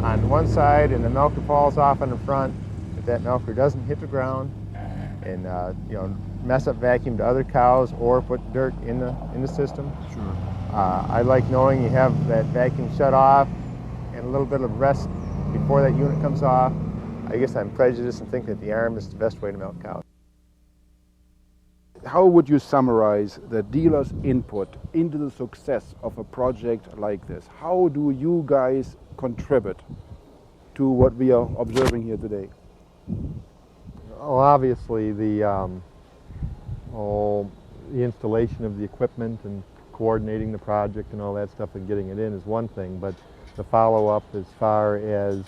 I: on one side and the milker falls off on the front, if that milker doesn't hit the ground and you know, mess up vacuum to other cows or put dirt in the system.
A: Sure.
I: I like knowing you have that vacuum shut off and a little bit of rest before that unit comes off. I guess I'm prejudiced and think that the arm is the best way to milk cows.
A: How would you summarize the dealer's input into the success of a project like this? How do you guys contribute to what we are observing here today?
J: Well, obviously the installation of the equipment and coordinating the project and all that stuff and getting it in is one thing, but the follow-up as far as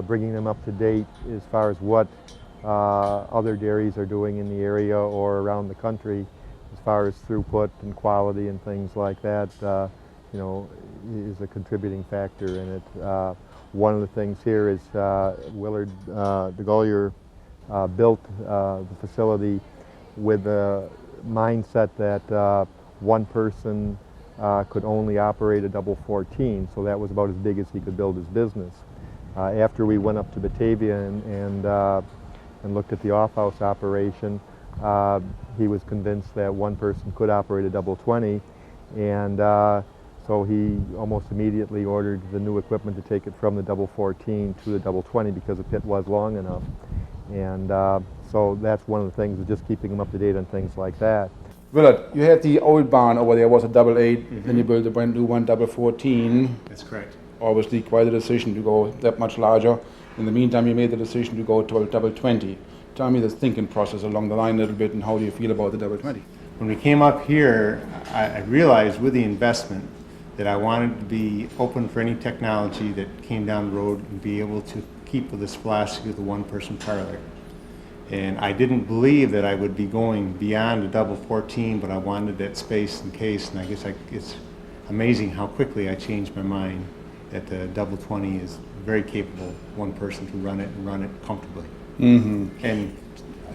J: bringing them up to date as far as what other dairies are doing in the area or around the country as far as throughput and quality and things like that, you know, is a contributing factor in it. One of the things here is Willard DeGollier built the facility with the mindset that one person could only operate a double 14, so that was about as big as he could build his business. After we went up to Batavia and looked at the off-house operation, he was convinced that one person could operate a double 20, and so he almost immediately ordered the new equipment to take it from the double 14 to the double 20 because the pit was long enough. And so that's one of the things, is just keeping him up to date on things like that.
A: Willard, you had the old barn over there, was a double 8, then you built a brand new one, double 14.
C: That's correct.
A: Obviously quite a decision to go that much larger. In the meantime, you made the decision to go to a double 20. Tell me the thinking process along the line a little bit, and how do you feel about the double 20?
K: When we came up here, I realized with the investment that I wanted to be open for any technology that came down the road and be able to keep with this philosophy of the one-person parlor. And I didn't believe that I would be going beyond a double 14, but I wanted that space in case, and I guess it's amazing how quickly I changed my mind that the double 20 is very capable, one person to run it and run it comfortably. And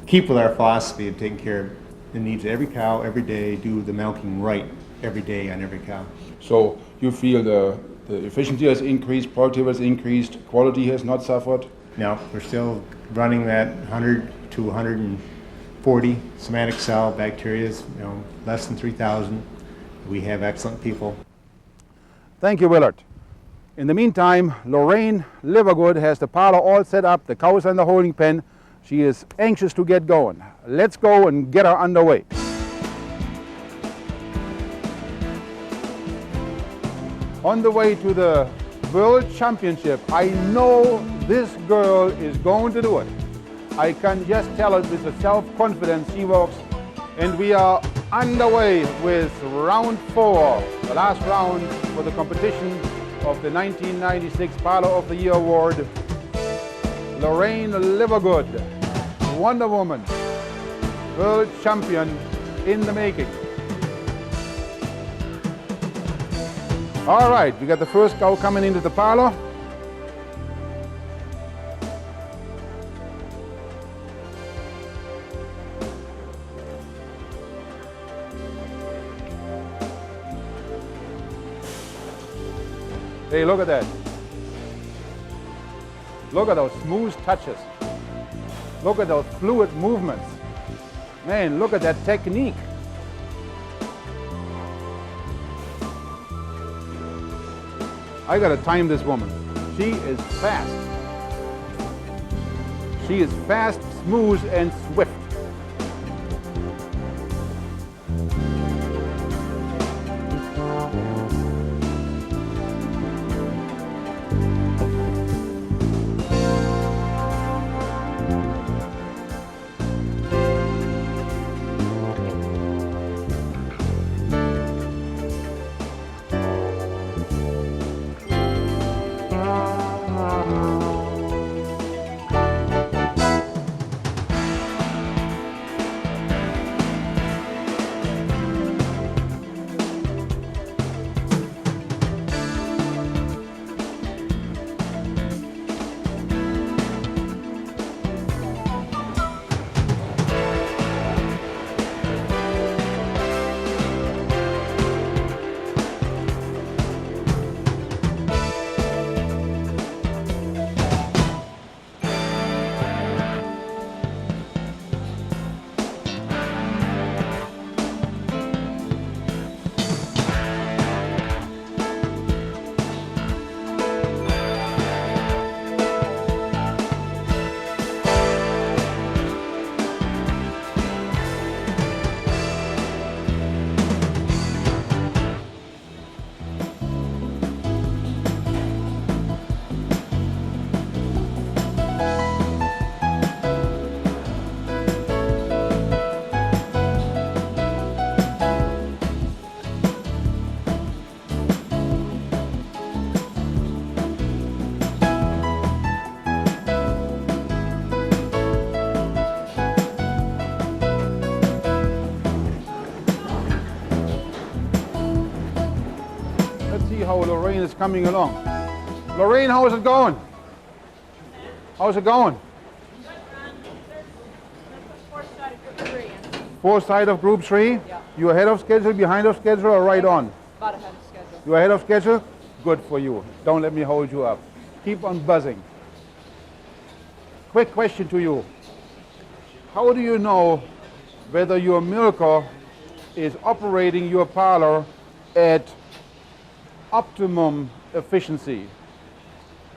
K: keep with our philosophy of taking care of the needs of every cow every day, do the milking right every day on every cow.
A: So you feel the efficiency has increased, productivity has increased, quality has not suffered?
K: No, we're still running that 100 to 140 somatic cell bacteria, less than 3,000. We have excellent people.
A: Thank you, Willard. In the meantime, Lorraine Livergood has the parlor all set up, the cows in the holding pen. She is anxious to get going. Let's go and get her underway. On the way to the World Championship, I know this girl is going to do it. I can just tell it with the self-confidence she walks. And we are underway with round 4, the last round for the competition of the 1996 Parlor of the Year Award. Lorraine Livergood, Wonder Woman, world champion in the making. All right, we got the first cow coming into the parlor. Hey, look at that. Look at those smooth touches. Look at those fluid movements. Man, look at that technique. I gotta time this woman. She is fast. She is fast, smooth, and swift. How Lorraine is coming along. Lorraine, how's it going? How's it going? Fourth side of group 3?
E: Yeah.
A: You ahead of schedule, behind of schedule, or right on?
E: About ahead of schedule.
A: You ahead of schedule? Good for you. Don't let me hold you up. Keep on buzzing. Quick question to you. How do you know whether your milker is operating your parlor at optimum efficiency?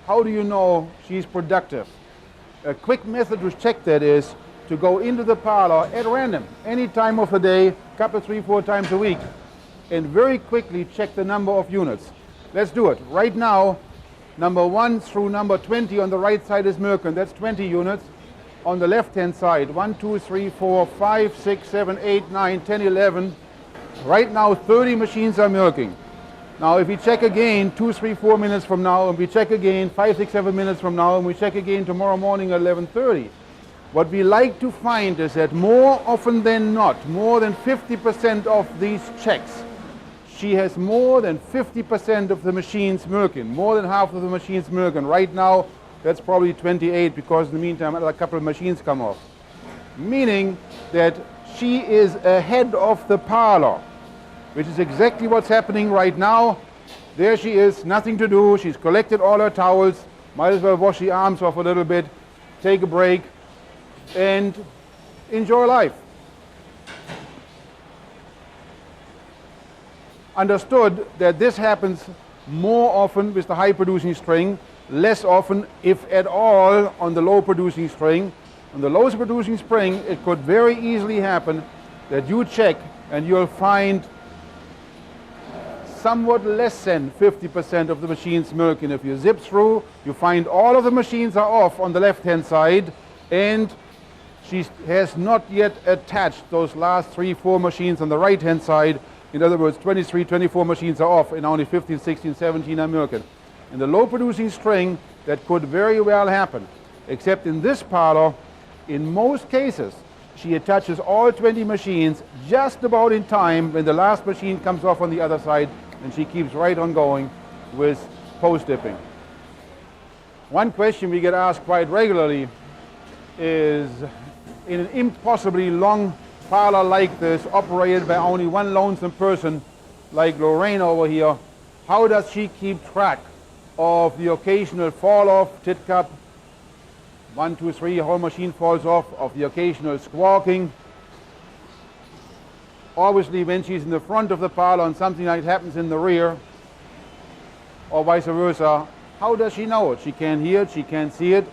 A: How do you know she's productive? A quick method to check that is to go into the parlor at random, any time of the day, couple, 3-4 times a week, and very quickly check the number of units. Let's do it. Right now, number 1 through number 20 on the right side is milking. That's 20 units. on the left-hand side. 1, 2, 3, 4, 5, 6, 7, 8, 9, 10, 11. Right now, 30 machines are milking. Now, if we check again 2, 3, 4 minutes from now, and we check again 5, 6, 7 minutes from now, and we check again tomorrow morning at 11:30, what we like to find is that more often than not, more than 50% of these checks, she has more than 50% of the machines milking, more than half of the machines milking. Right now, that's probably 28 because in the meantime, a couple of machines come off. Meaning that she is ahead of the Parlor, which is exactly what's happening right now. There she is, nothing to do. She's collected all her towels. Might as well wash the arms off a little bit, take a break, and enjoy life. Understood that this happens more often with the high producing string, less often, if at all, on the low producing string. On the lowest producing string, it could very easily happen that you check and you'll find somewhat less than 50% of the machines milking. If you zip through, you find all of the machines are off on the left-hand side, and she has not yet attached those last 3, 4 machines on the right-hand side. In other words, 23, 24 machines are off, and only 15, 16, 17 are milking. In the low-producing string, that could very well happen, except in this Parlor, in most cases, she attaches all 20 machines just about in time when the last machine comes off on the other side, and she keeps right on going with post-dipping. One question we get asked quite regularly is, in an impossibly long Parlor like this, operated by only one lonesome person like Lorraine over here, how does she keep track of the occasional fall off, tit cup, 1, 2, 3, whole machine falls off, of the occasional squawking? Obviously, when she's in the front of the Parlor and something like happens in the rear, or vice versa, how does she know it? She can't hear it, she can't see it.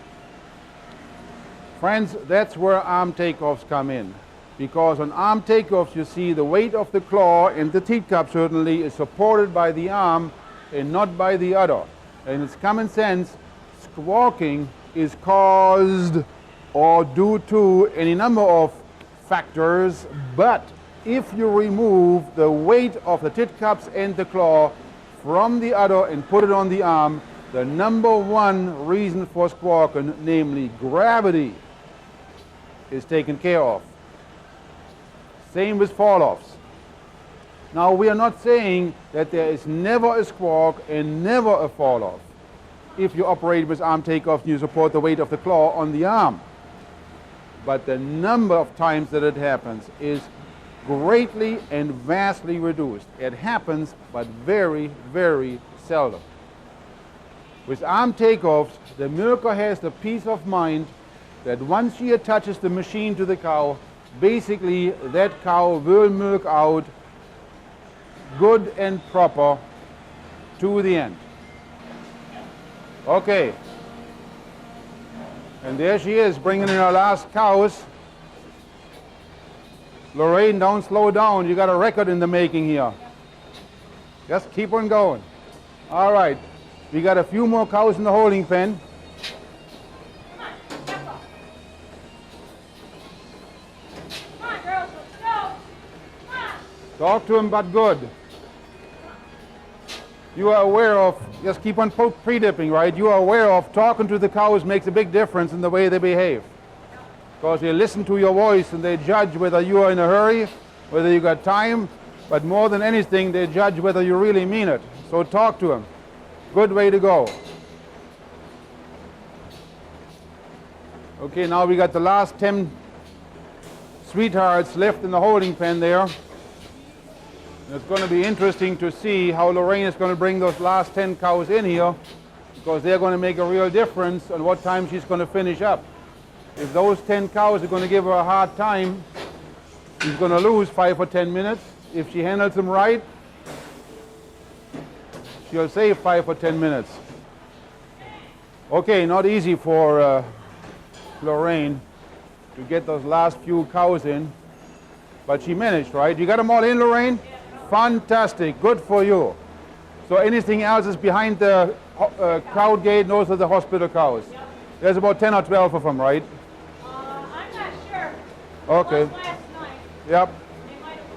A: Friends, that's where arm takeoffs come in. Because on arm takeoffs, you see the weight of the claw and the teat cup certainly is supported by the arm and not by the udder. And it's common sense, squawking is caused or due to any number of factors, but if you remove the weight of the tit cups and the claw from the udder and put it on the arm, the number one reason for squawking, namely gravity, is taken care of. Same with fall-offs. Now, we are not saying that there is never a squawk and never a fall-off if you operate with arm takeoff and you support the weight of the claw on the arm. But the number of times that it happens is greatly and vastly reduced. It happens, but very, very seldom. With arm takeoffs, the milker has the peace of mind that once she attaches the machine to the cow, basically that cow will milk out good and proper to the end. Okay. And there she is, bringing in her last cows. Lorraine, don't slow down. You got a record in the making here. Just keep on going. All right. We got a few more cows in the holding pen.
D: Come on, girls, let's go. Come on.
A: Talk to him, but good. You are aware of, just keep on pre-dipping, right? You are aware of talking to the cows makes a big difference in the way they behave. Because they listen to your voice and they judge whether you are in a hurry, whether you got time, but more than anything, they judge whether you really mean it. So talk to them. Good way to go. Okay, now we got the last 10 sweethearts left in the holding pen there. It's going to be interesting to see how Lorraine is going to bring those last 10 cows in here, because they're going to make a real difference on what time she's going to finish up. If those 10 cows are going to give her a hard time, she's going to lose 5 or 10 minutes. If she handles them right, she'll save 5 or 10 minutes. Okay, not easy for Lorraine to get those last few cows in, but she managed, right? You got them all in, Lorraine? Fantastic, good for you. So anything else is behind the crowd gate, those are the hospital cows. There's about 10 or 12 of them, right? Okay.
D: Last night.
A: Yep.
D: They might have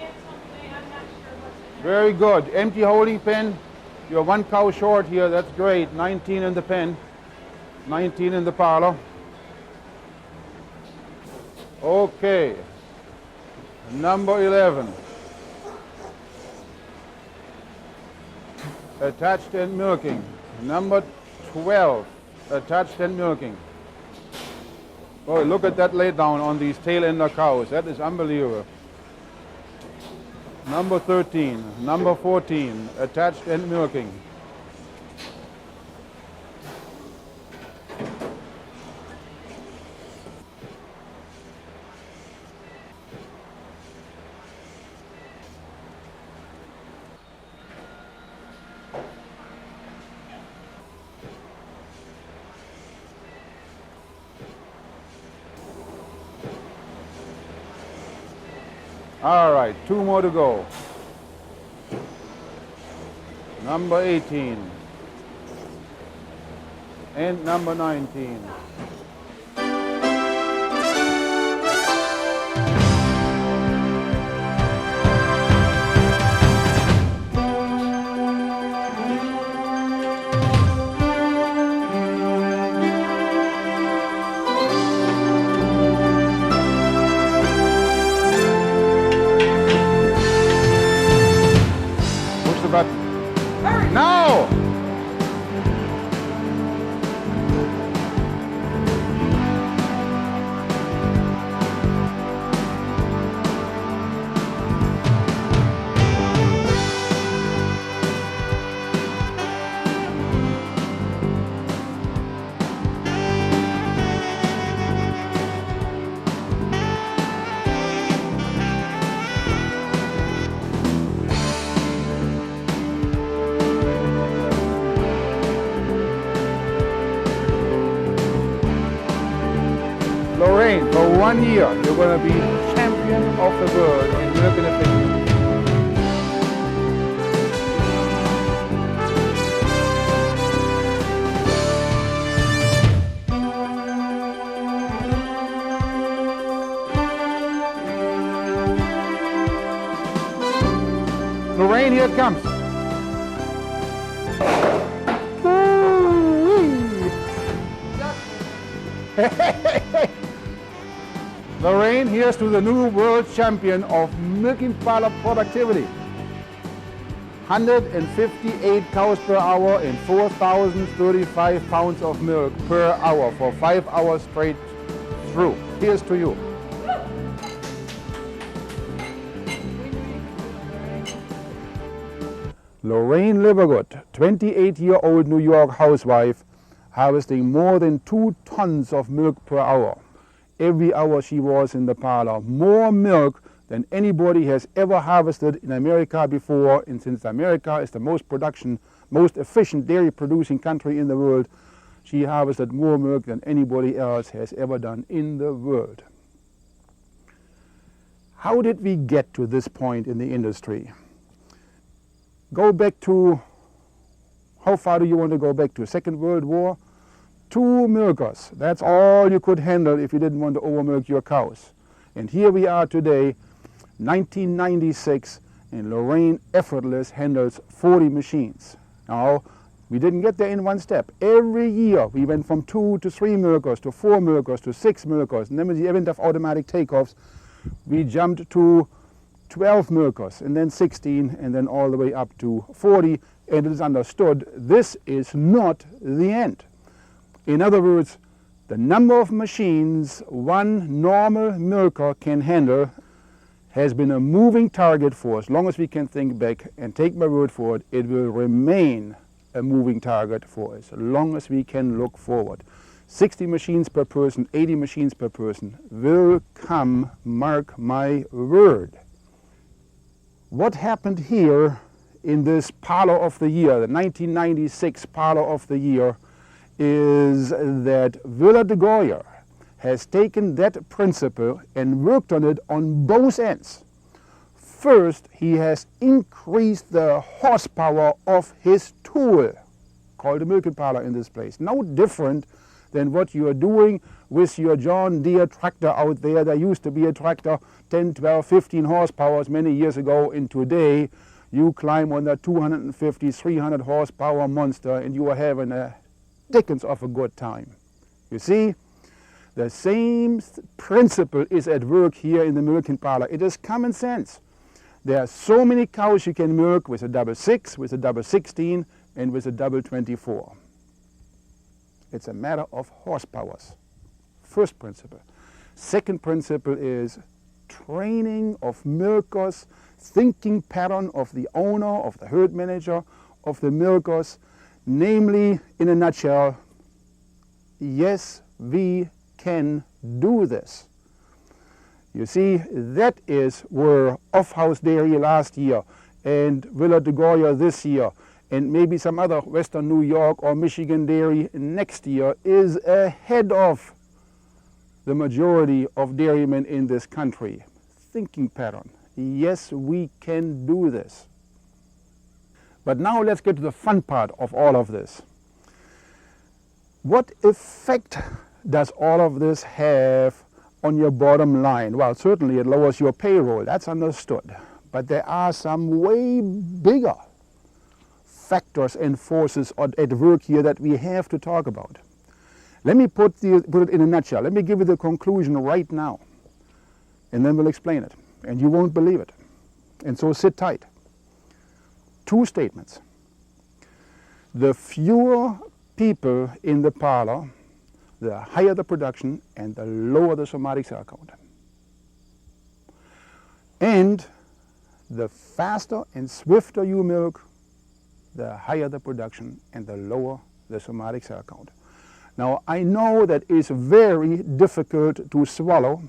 D: had something, I'm not sure what's in there.
A: Very good. Empty holding pen. You're 1 cow short here. That's great. 19 in the pen. 19 in the parlor. Okay. Number 11. Attached and milking. Number 12. Attached and milking. Oh, look at that lay down on these tail ender cows. That is unbelievable. Number 13. Number 14. Attached and milking. All right, 2 more to go. Number 18 and number 19. No! Lorraine, for 1 year, you're going to be champion of the world in milking a pig. Lorraine, here it comes. Lorraine, here's to the new world champion of milking parlor productivity. 158 cows per hour and 4,035 pounds of milk per hour for 5 hours straight through. Here's to you. Lorraine Livergood, 28-year-old New York housewife, harvesting more than 2 tons of milk per hour. Every hour she was in the parlor, more milk than anybody has ever harvested in America before. And since America is the most efficient dairy producing country in the world, she harvested more milk than anybody else has ever done in the world. How did we get to this point in the industry? Go back to, how far do you want to go back to? Second World War? 2 milkers. That's all you could handle if you didn't want to overmilk your cows. And here we are today, 1996, and Lorraine effortless handles 40 machines. Now, we didn't get there in one step. Every year we went from 2 to 3 milkers to 4 milkers to 6 milkers. And then with the advent of automatic takeoffs, we jumped to 12 milkers and then 16 and then all the way up to 40. And it is understood this is not the end. In other words, the number of machines one normal milker can handle has been a moving target for as long as we can think back, and take my word for it, it will remain a moving target for as long as we can look forward. 60 machines per person, 80 machines per person will come, mark my word. What happened here in this Parlor of the Year, the 1996 Parlor of the Year, is that Willard de Goyer has taken that principle and worked on it on both ends. First, he has increased the horsepower of his tool, called the milking parlor in this place. No different than what you are doing with your John Deere tractor out there. There used to be a tractor 10, 12, 15 horsepower many years ago, and today you climb on that 250, 300 horsepower monster and you are having a dickens of a good time. You see, the same principle is at work here in the milking parlor. It is common sense. There are so many cows you can milk with a double 6, with a double 16, and with a double 24. It's a matter of horsepowers. First principle. Second principle is training of milkers, thinking pattern of the owner, of the herd manager, of the milkers, namely, in a nutshell, yes, we can do this. You see, that is where Off-House Dairy last year and Villa de Goya this year and maybe some other Western New York or Michigan dairy next year is ahead of the majority of dairymen in this country. Thinking pattern. Yes, we can do this. But now let's get to the fun part of all of this. What effect does all of this have on your bottom line? Well, certainly it lowers your payroll, that's understood. But there are some way bigger factors and forces at work here that we have to talk about. Let me put it in a nutshell. Let me give you the conclusion right now, and then we'll explain it. And you won't believe it. And so sit tight. Two statements. The fewer people in the parlor, the higher the production and the lower the somatic cell count. And the faster and swifter you milk, the higher the production and the lower the somatic cell count. Now, I know that is very difficult to swallow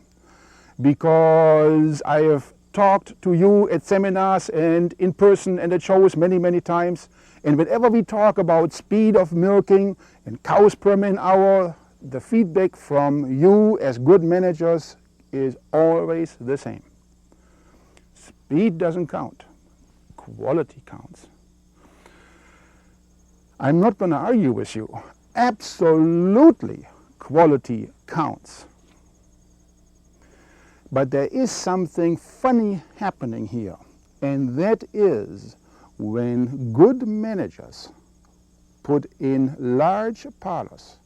A: because I have talked to you at seminars and in person and at shows many, many times. And whenever we talk about speed of milking and cows per man hour, the feedback from you as good managers is always the same. Speed doesn't count. Quality counts. I'm not going to argue with you. Absolutely, quality counts. But there is something funny happening here, and that is when good managers put in large parlors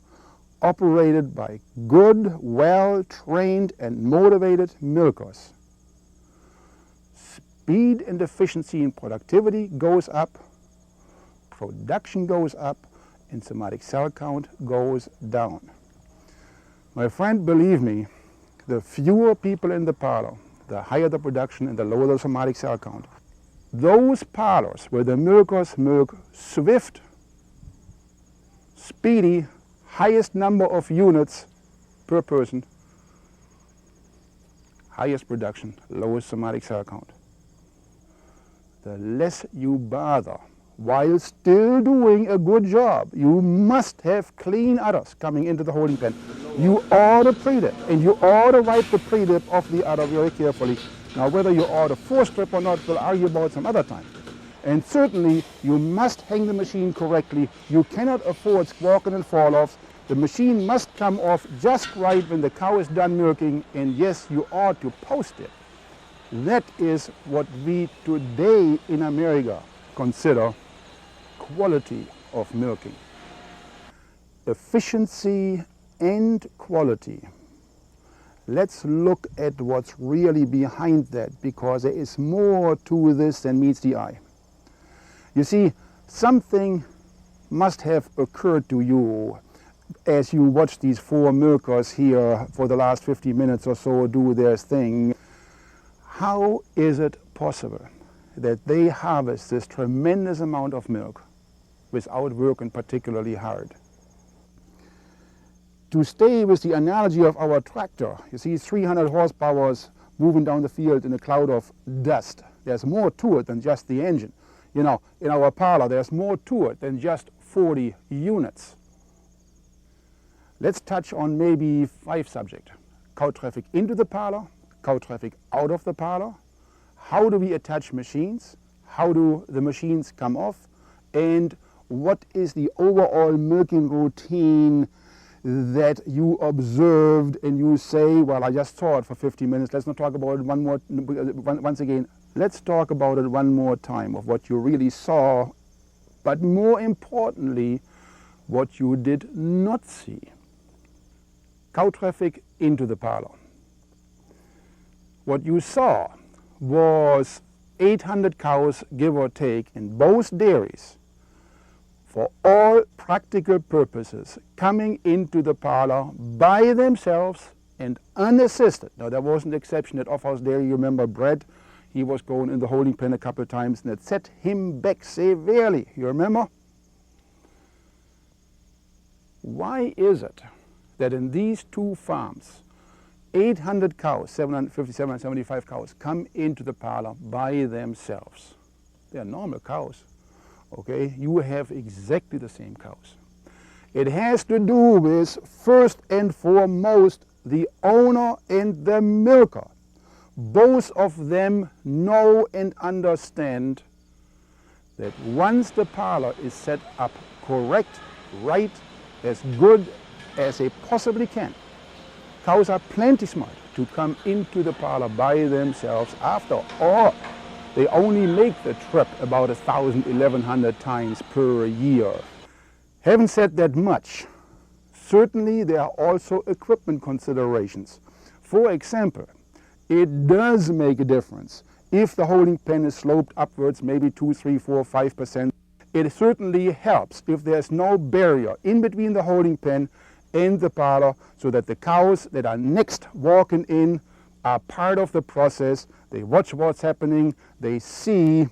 A: operated by good, well-trained and motivated milkers, speed and efficiency and productivity goes up, production goes up, and somatic cell count goes down. My friend, believe me, the fewer people in the parlor, the higher the production and the lower the somatic cell count. Those parlors where the milkers milk swift, speedy, highest number of units per person, highest production, lowest somatic cell count. The less you bother while still doing a good job. You must have clean udders coming into the holding pen. You ought to pre-dip, and you ought to wipe the pre-dip off the udder very carefully. Now, whether you ought to four-strip or not, we'll argue about some other time. And certainly, you must hang the machine correctly. You cannot afford squawking and fall-offs. The machine must come off just right when the cow is done milking, and yes, you ought to post it. That is what we today in America consider quality of milking. Efficiency and quality. Let's look at what's really behind that, because there is more to this than meets the eye. You see, something must have occurred to you as you watch these four milkers here for the last 50 minutes or so do their thing. How is it possible that they harvest this tremendous amount of milk without working particularly hard? To stay with the analogy of our tractor, you see 300 horsepower moving down the field in a cloud of dust. There's more to it than just the engine. You know, in our parlor, there's more to it than just 40 units. Let's touch on maybe 5 subjects. Cow traffic into the parlor, cow traffic out of the parlor, how do we attach machines, how do the machines come off, and what is the overall milking routine that you observed and you say, well, I just saw it for 50 minutes. Let's not talk about it once again. Let's talk about it one more time of what you really saw, but more importantly, what you did not see. Cow traffic into the parlor. What you saw was 800 cows, give or take, in both dairies, for all practical purposes, coming into the parlor by themselves and unassisted. Now, there was an exception at Off-House Dairy. You remember Brett? He was going in the holding pen a couple of times, and it set him back severely. You remember? Why is it that in these two farms, 800 cows, 750, 775 cows, come into the parlor by themselves? They are normal cows. Okay, you have exactly the same cows. It has to do with, first and foremost, the owner and the milker. Both of them know and understand that once the parlor is set up correct, right, as good as they possibly can, cows are plenty smart to come into the parlor by themselves. After all, they only make the trip about 1,000, 1,100 times per year. Having said that much, certainly there are also equipment considerations. For example, it does make a difference if the holding pen is sloped upwards, maybe 2, 3, 4, 5%. It certainly helps if there's no barrier in between the holding pen and the parlor, so that the cows that are next walking in are part of the process. They watch what's happening. They see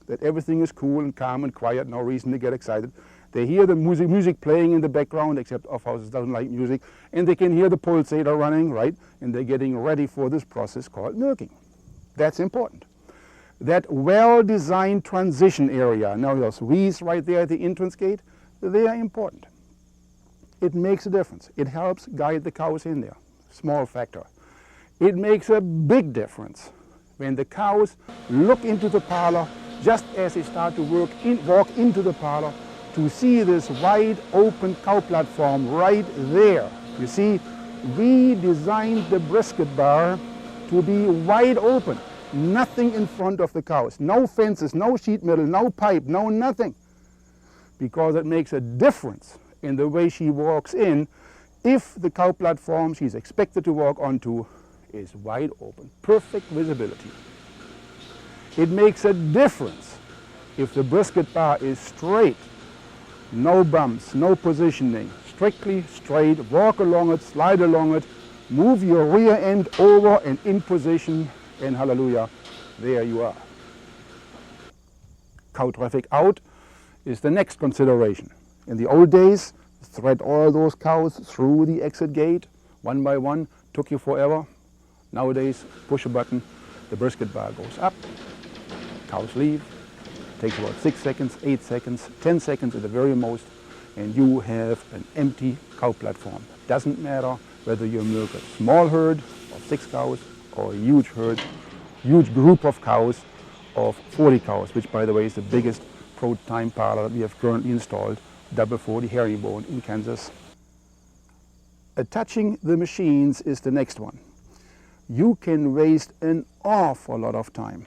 A: that everything is cool and calm and quiet, no reason to get excited. They hear the music playing in the background, except Off-House doesn't like music, and they can hear the pulsator running, right? And they're getting ready for this process called milking. That's important. That well-designed transition area, now those weeds right there at the entrance gate, they are important. It makes a difference. It helps guide the cows in there, small factor. It makes a big difference when the cows look into the parlor just as they start to walk into the parlor, to see this wide open cow platform right there. You see, we designed the brisket bar to be wide open, nothing in front of the cows, no fences, no sheet metal, no pipe, no nothing, because it makes a difference in the way she walks in if the cow platform she's expected to walk onto is wide open, perfect visibility. It makes a difference if the brisket bar is straight, no bumps, no positioning, strictly straight, walk along it, slide along it, move your rear end over and in position, and hallelujah, there you are. Cow traffic out is the next consideration. In the old days, thread all those cows through the exit gate, one by one, took you forever. Nowadays, push a button, the brisket bar goes up, cows leave, takes about 6 seconds, 8 seconds, 10 seconds at the very most, and you have an empty cow platform. Doesn't matter whether you milk a small herd of 6 cows or a huge herd, huge group of cows of 40 cows, which by the way is the biggest prototype parlor that we have currently installed, double 40 herringbone in Kansas. Attaching the machines is the next one. You can waste an awful lot of time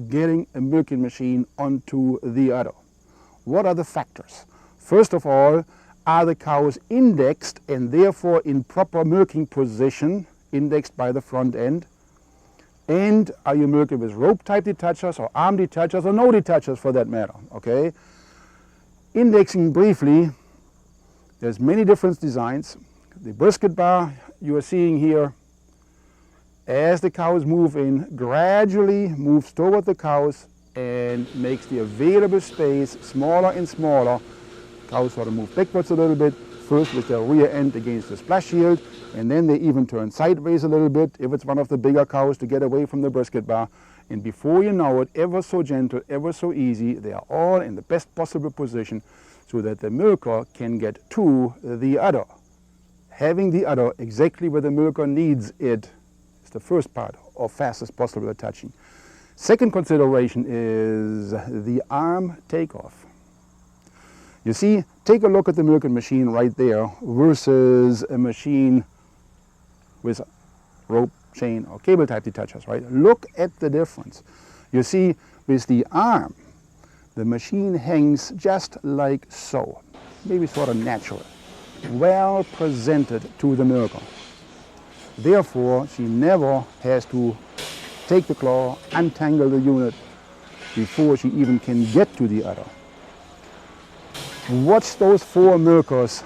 A: getting a milking machine onto the udder. What are the factors? First of all, are the cows indexed and therefore in proper milking position, indexed by the front end? And are you milking with rope type detachers or arm detachers or no detachers for that matter, okay? Indexing briefly, there's many different designs. The brisket bar you are seeing here, as the cows move in, gradually moves toward the cows and makes the available space smaller and smaller. Cows sort of move backwards a little bit, first with their rear end against the splash shield, and then they even turn sideways a little bit if it's one of the bigger cows to get away from the brisket bar. And before you know it, ever so gentle, ever so easy, they are all in the best possible position so that the milker can get to the udder. Having the udder exactly where the milker needs it is the first part, or fastest possible attaching. Second consideration is the arm takeoff. You see, take a look at the milking machine right there versus a machine with rope, chain, or cable type detachers, right? Look at the difference. You see, with the arm, the machine hangs just like so, maybe sort of natural, well presented to the milker. Therefore, she never has to take the claw, untangle the unit before she even can get to the udder. Watch those 4 milkers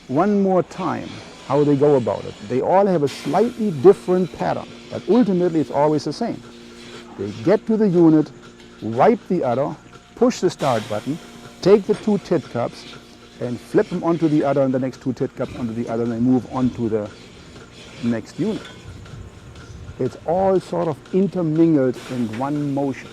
A: one more time, how they go about it. They all have a slightly different pattern, but ultimately it's always the same. They get to the unit, wipe the udder, push the start button, take the 2 tit cups and flip them onto the udder and the next 2 tit cups onto the udder, and they move on to the next unit. It's all sort of intermingled in one motion.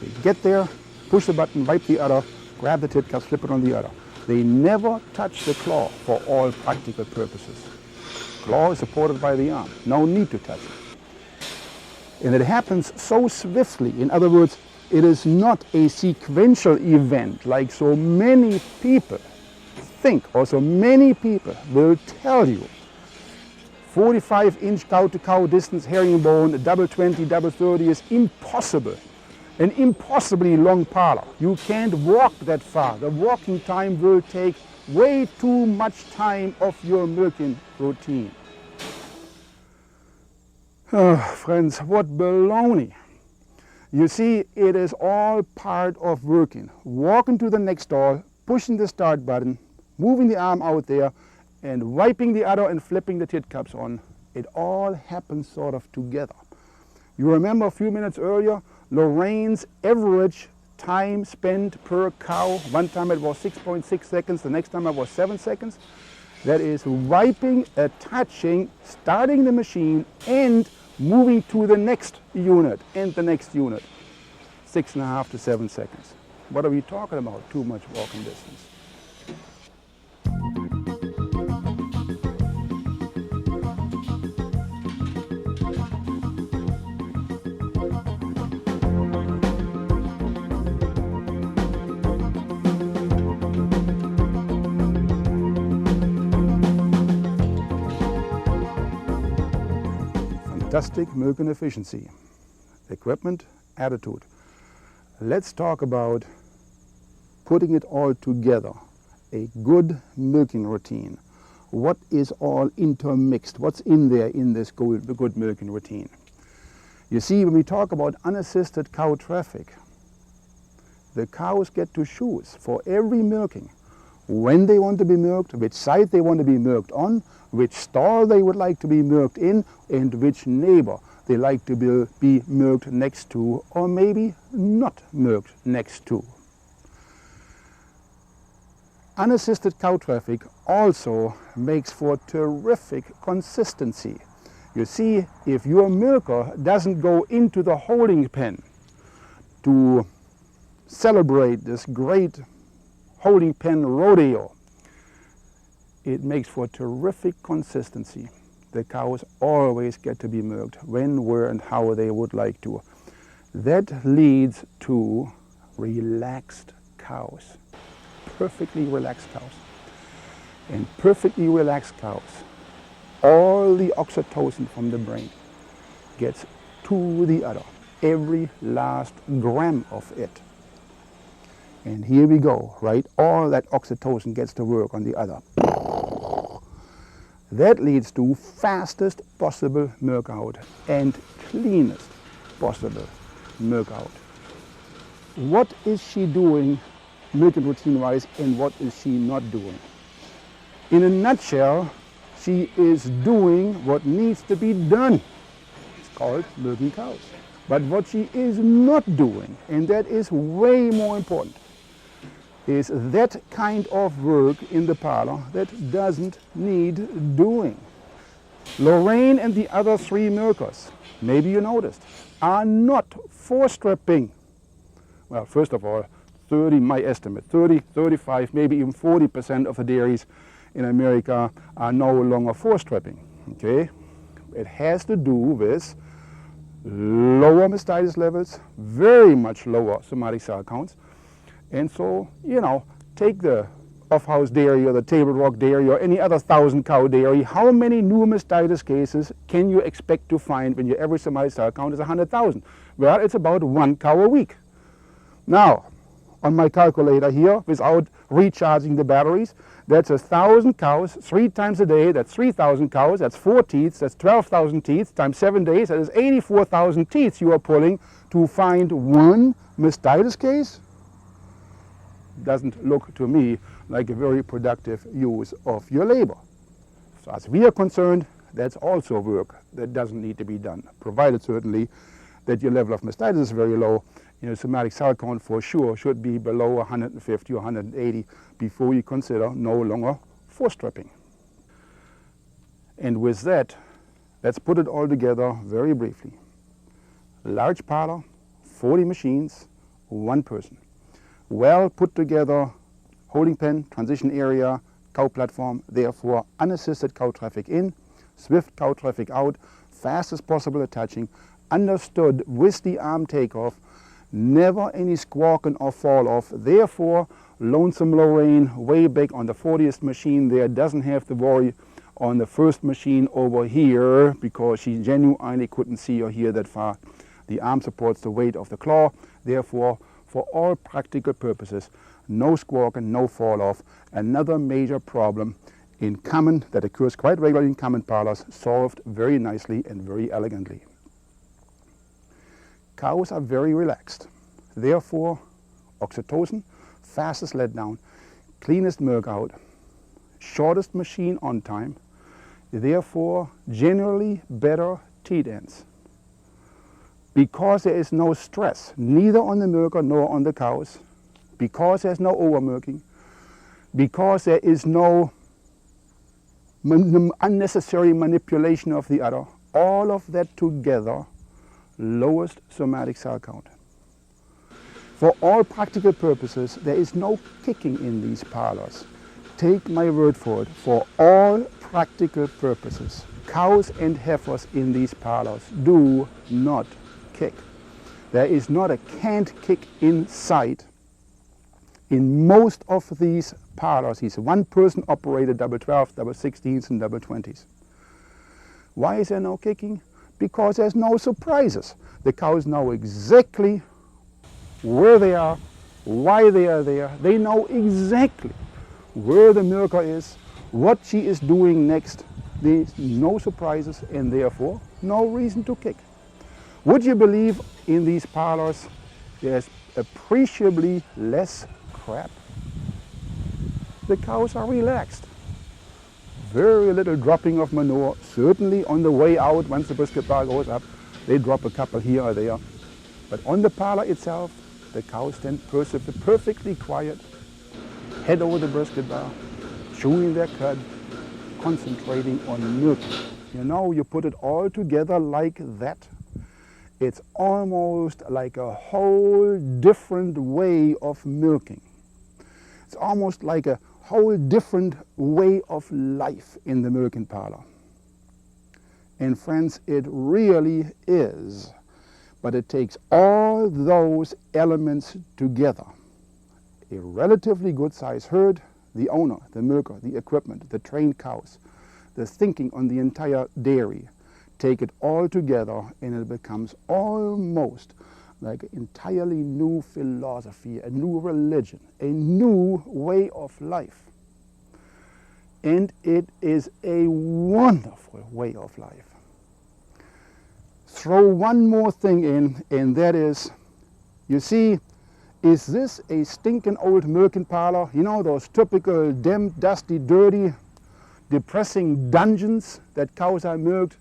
A: They get there, push the button, wipe the udder, grab the tit cup, slip it on the udder. They never touch the claw for all practical purposes. Claw is supported by the arm. No need to touch it. And it happens so swiftly. In other words, it is not a sequential event like so many people think, or so many people will tell you. 45-inch cow-to-cow distance herringbone, double 20, double 30 is impossible. An impossibly long parlor. You can't walk that far. The walking time will take way too much time of your milking routine. Oh, friends, what baloney. You see, it is all part of working. Walking to the next stall, pushing the start button, moving the arm out there, and wiping the udder and flipping the tit cups on. It all happens sort of together. You remember a few minutes earlier, Lorraine's average time spent per cow. One time it was 6.6 seconds, the next time it was 7 seconds. That is wiping, attaching, starting the machine, and moving to the next unit and the next unit. 6.5 to 7 seconds. What are we talking about? Too much walking distance. Fantastic milking efficiency, equipment, attitude. Let's talk about putting it all together. A good milking routine. What is all intermixed? What's in there in this good milking routine? You see, when we talk about unassisted cow traffic, the cows get to choose for every milking when they want to be milked, which side they want to be milked on, which stall they would like to be milked in, and which neighbor they like to be milked next to, or maybe not milked next to. Unassisted cow traffic also makes for terrific consistency. You see, if your milker doesn't go into the holding pen to celebrate this great holding pen rodeo, it makes for terrific consistency. The cows always get to be milked when, where, and how they would like to. That leads to relaxed cows, perfectly relaxed cows. And perfectly relaxed cows, all the oxytocin from the brain gets to the udder, every last gram of it. And here we go, right? All that oxytocin gets to work on the udder. That leads to fastest possible milk out and cleanest possible milk out. What is she doing milking routine-wise, and what is she not doing? In a nutshell, she is doing what needs to be done. It's called milking cows. But what she is not doing, and that is way more important, is that kind of work in the parlor that doesn't need doing. Lorraine and the other 3 milkers, maybe you noticed, are not four-strapping. Well, first of all, 30, my estimate, 30, 35, maybe even 40% of the dairies in America are no longer four-strapping, okay? It has to do with lower mastitis levels, very much lower somatic cell counts, And so, you know, take the off-house dairy or the Table Rock dairy or any other 1,000-cow dairy. How many new mastitis cases can you expect to find when your average somatic cell count is 100,000? Well, it's about 1 cow a week. Now, on my calculator here, without recharging the batteries, that's 1,000 cows, 3 times a day, that's 3,000 cows, that's 4 teats, that's 12,000 teats, times 7 days, that is 84,000 teats you are pulling to find 1 mastitis case. Doesn't look to me like a very productive use of your labor. So as we are concerned, that's also work that doesn't need to be done, provided certainly that your level of mastitis is very low. You know, somatic cell count for sure should be below 150 or 180 before you consider no longer force stripping. And with that, let's put it all together very briefly. Large parlor, 40 machines, 1 person. Well put together holding pen, transition area, cow platform, therefore unassisted cow traffic in, swift cow traffic out, fast as possible attaching, understood with the arm takeoff, never any squawking or fall off. Therefore, lonesome Lorraine way back on the 40th machine there doesn't have to worry on the first machine over here because she genuinely couldn't see or hear that far. The arm supports the weight of the claw. Therefore, for all practical purposes, no squawking, no fall off. Another major problem in common that occurs quite regularly in common parlors, solved very nicely and very elegantly. Cows are very relaxed. Therefore, oxytocin, fastest let down, cleanest milk out, shortest machine on time, therefore generally better teat ends. Because there is no stress, neither on the milker nor on the cows, because there's no overmilking, because there is no unnecessary manipulation of the udder, all of that together lowest somatic cell count. For all practical purposes, there is no kicking in these parlors. Take my word for it, for all practical purposes, cows and heifers in these parlors do not kick. There is not a can't kick in sight in most of these parlors. These 1-person operated double 12, double 16s and double 20s. Why is there no kicking? Because there's no surprises. The cows know exactly where they are, why they are there. They know exactly where the milker is, what she is doing next. There's no surprises and therefore no reason to kick. Would you believe in these parlors there's appreciably less crap? The cows are relaxed. Very little dropping of manure, certainly on the way out once the brisket bar goes up, they drop a couple here or there. But on the parlor itself, the cows stand perfectly quiet, head over the brisket bar, chewing their cud, concentrating on milking. You know, you put it all together like that, it's almost like a whole different way of milking. It's almost like a whole different way of life in the milking parlor. And friends, it really is. But it takes all those elements together. A relatively good sized herd, the owner, the milker, the equipment, the trained cows, the thinking on the entire dairy. Take it all together and it becomes almost like an entirely new philosophy, a new religion, a new way of life. And it is a wonderful way of life. Throw one more thing in, and that is, you see, is this a stinking old milking parlor? You know, those typical damp, dusty, dirty, depressing dungeons that cows are milked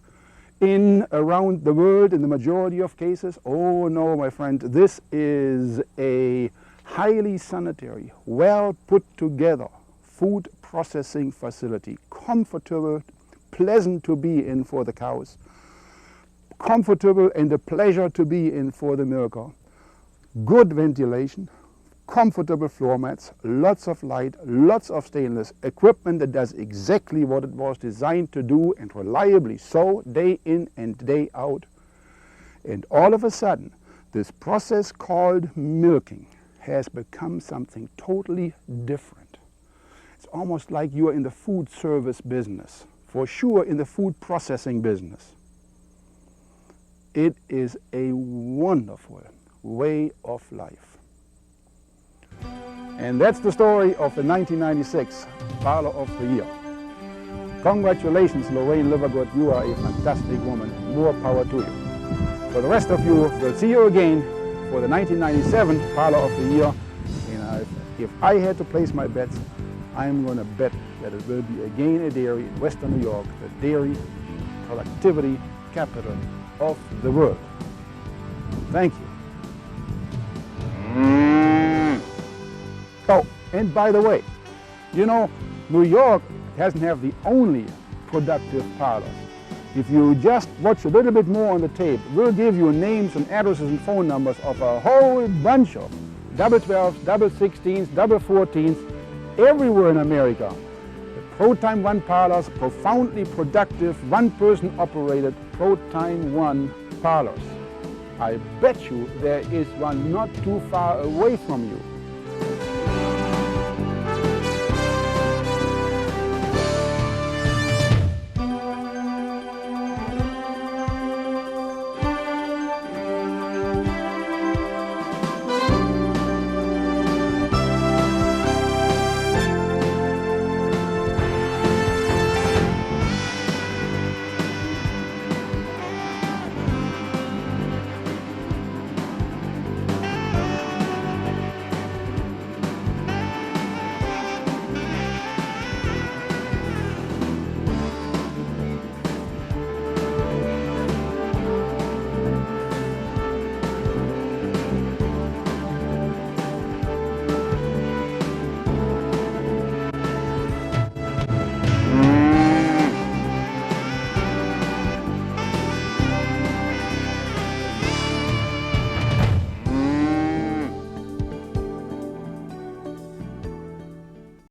A: in around the world in the majority of cases? Oh no, my friend, this is a highly sanitary, well put together food processing facility, comfortable, pleasant to be in for the cows, comfortable and a pleasure to be in for the milker, good ventilation, comfortable floor mats, lots of light, lots of stainless equipment that does exactly what it was designed to do, and reliably so, day in and day out. And all of a sudden, this process called milking has become something totally different. It's almost like you are in the food service business, for sure in the food processing business. It is a wonderful way of life. And that's the story of the 1996 Parlor of the Year. Congratulations, Lorraine Livergood, you are a fantastic woman. More power to you. For the rest of you, we'll see you again for the 1997 Parlor of the Year. And if I had to place my bets, I'm going to bet that it will be again a dairy in Western New York, the dairy productivity capital of the world. Thank you. Oh, and by the way, you know, New York doesn't have the only productive parlors. If you just watch a little bit more on the tape, we'll give you names and addresses and phone numbers of a whole bunch of double 12s, double 16s, double 14s, everywhere in America. The Pro Time 1 parlors, profoundly productive, one-person operated Pro Time 1 parlors. I bet you there is one not too far away from you.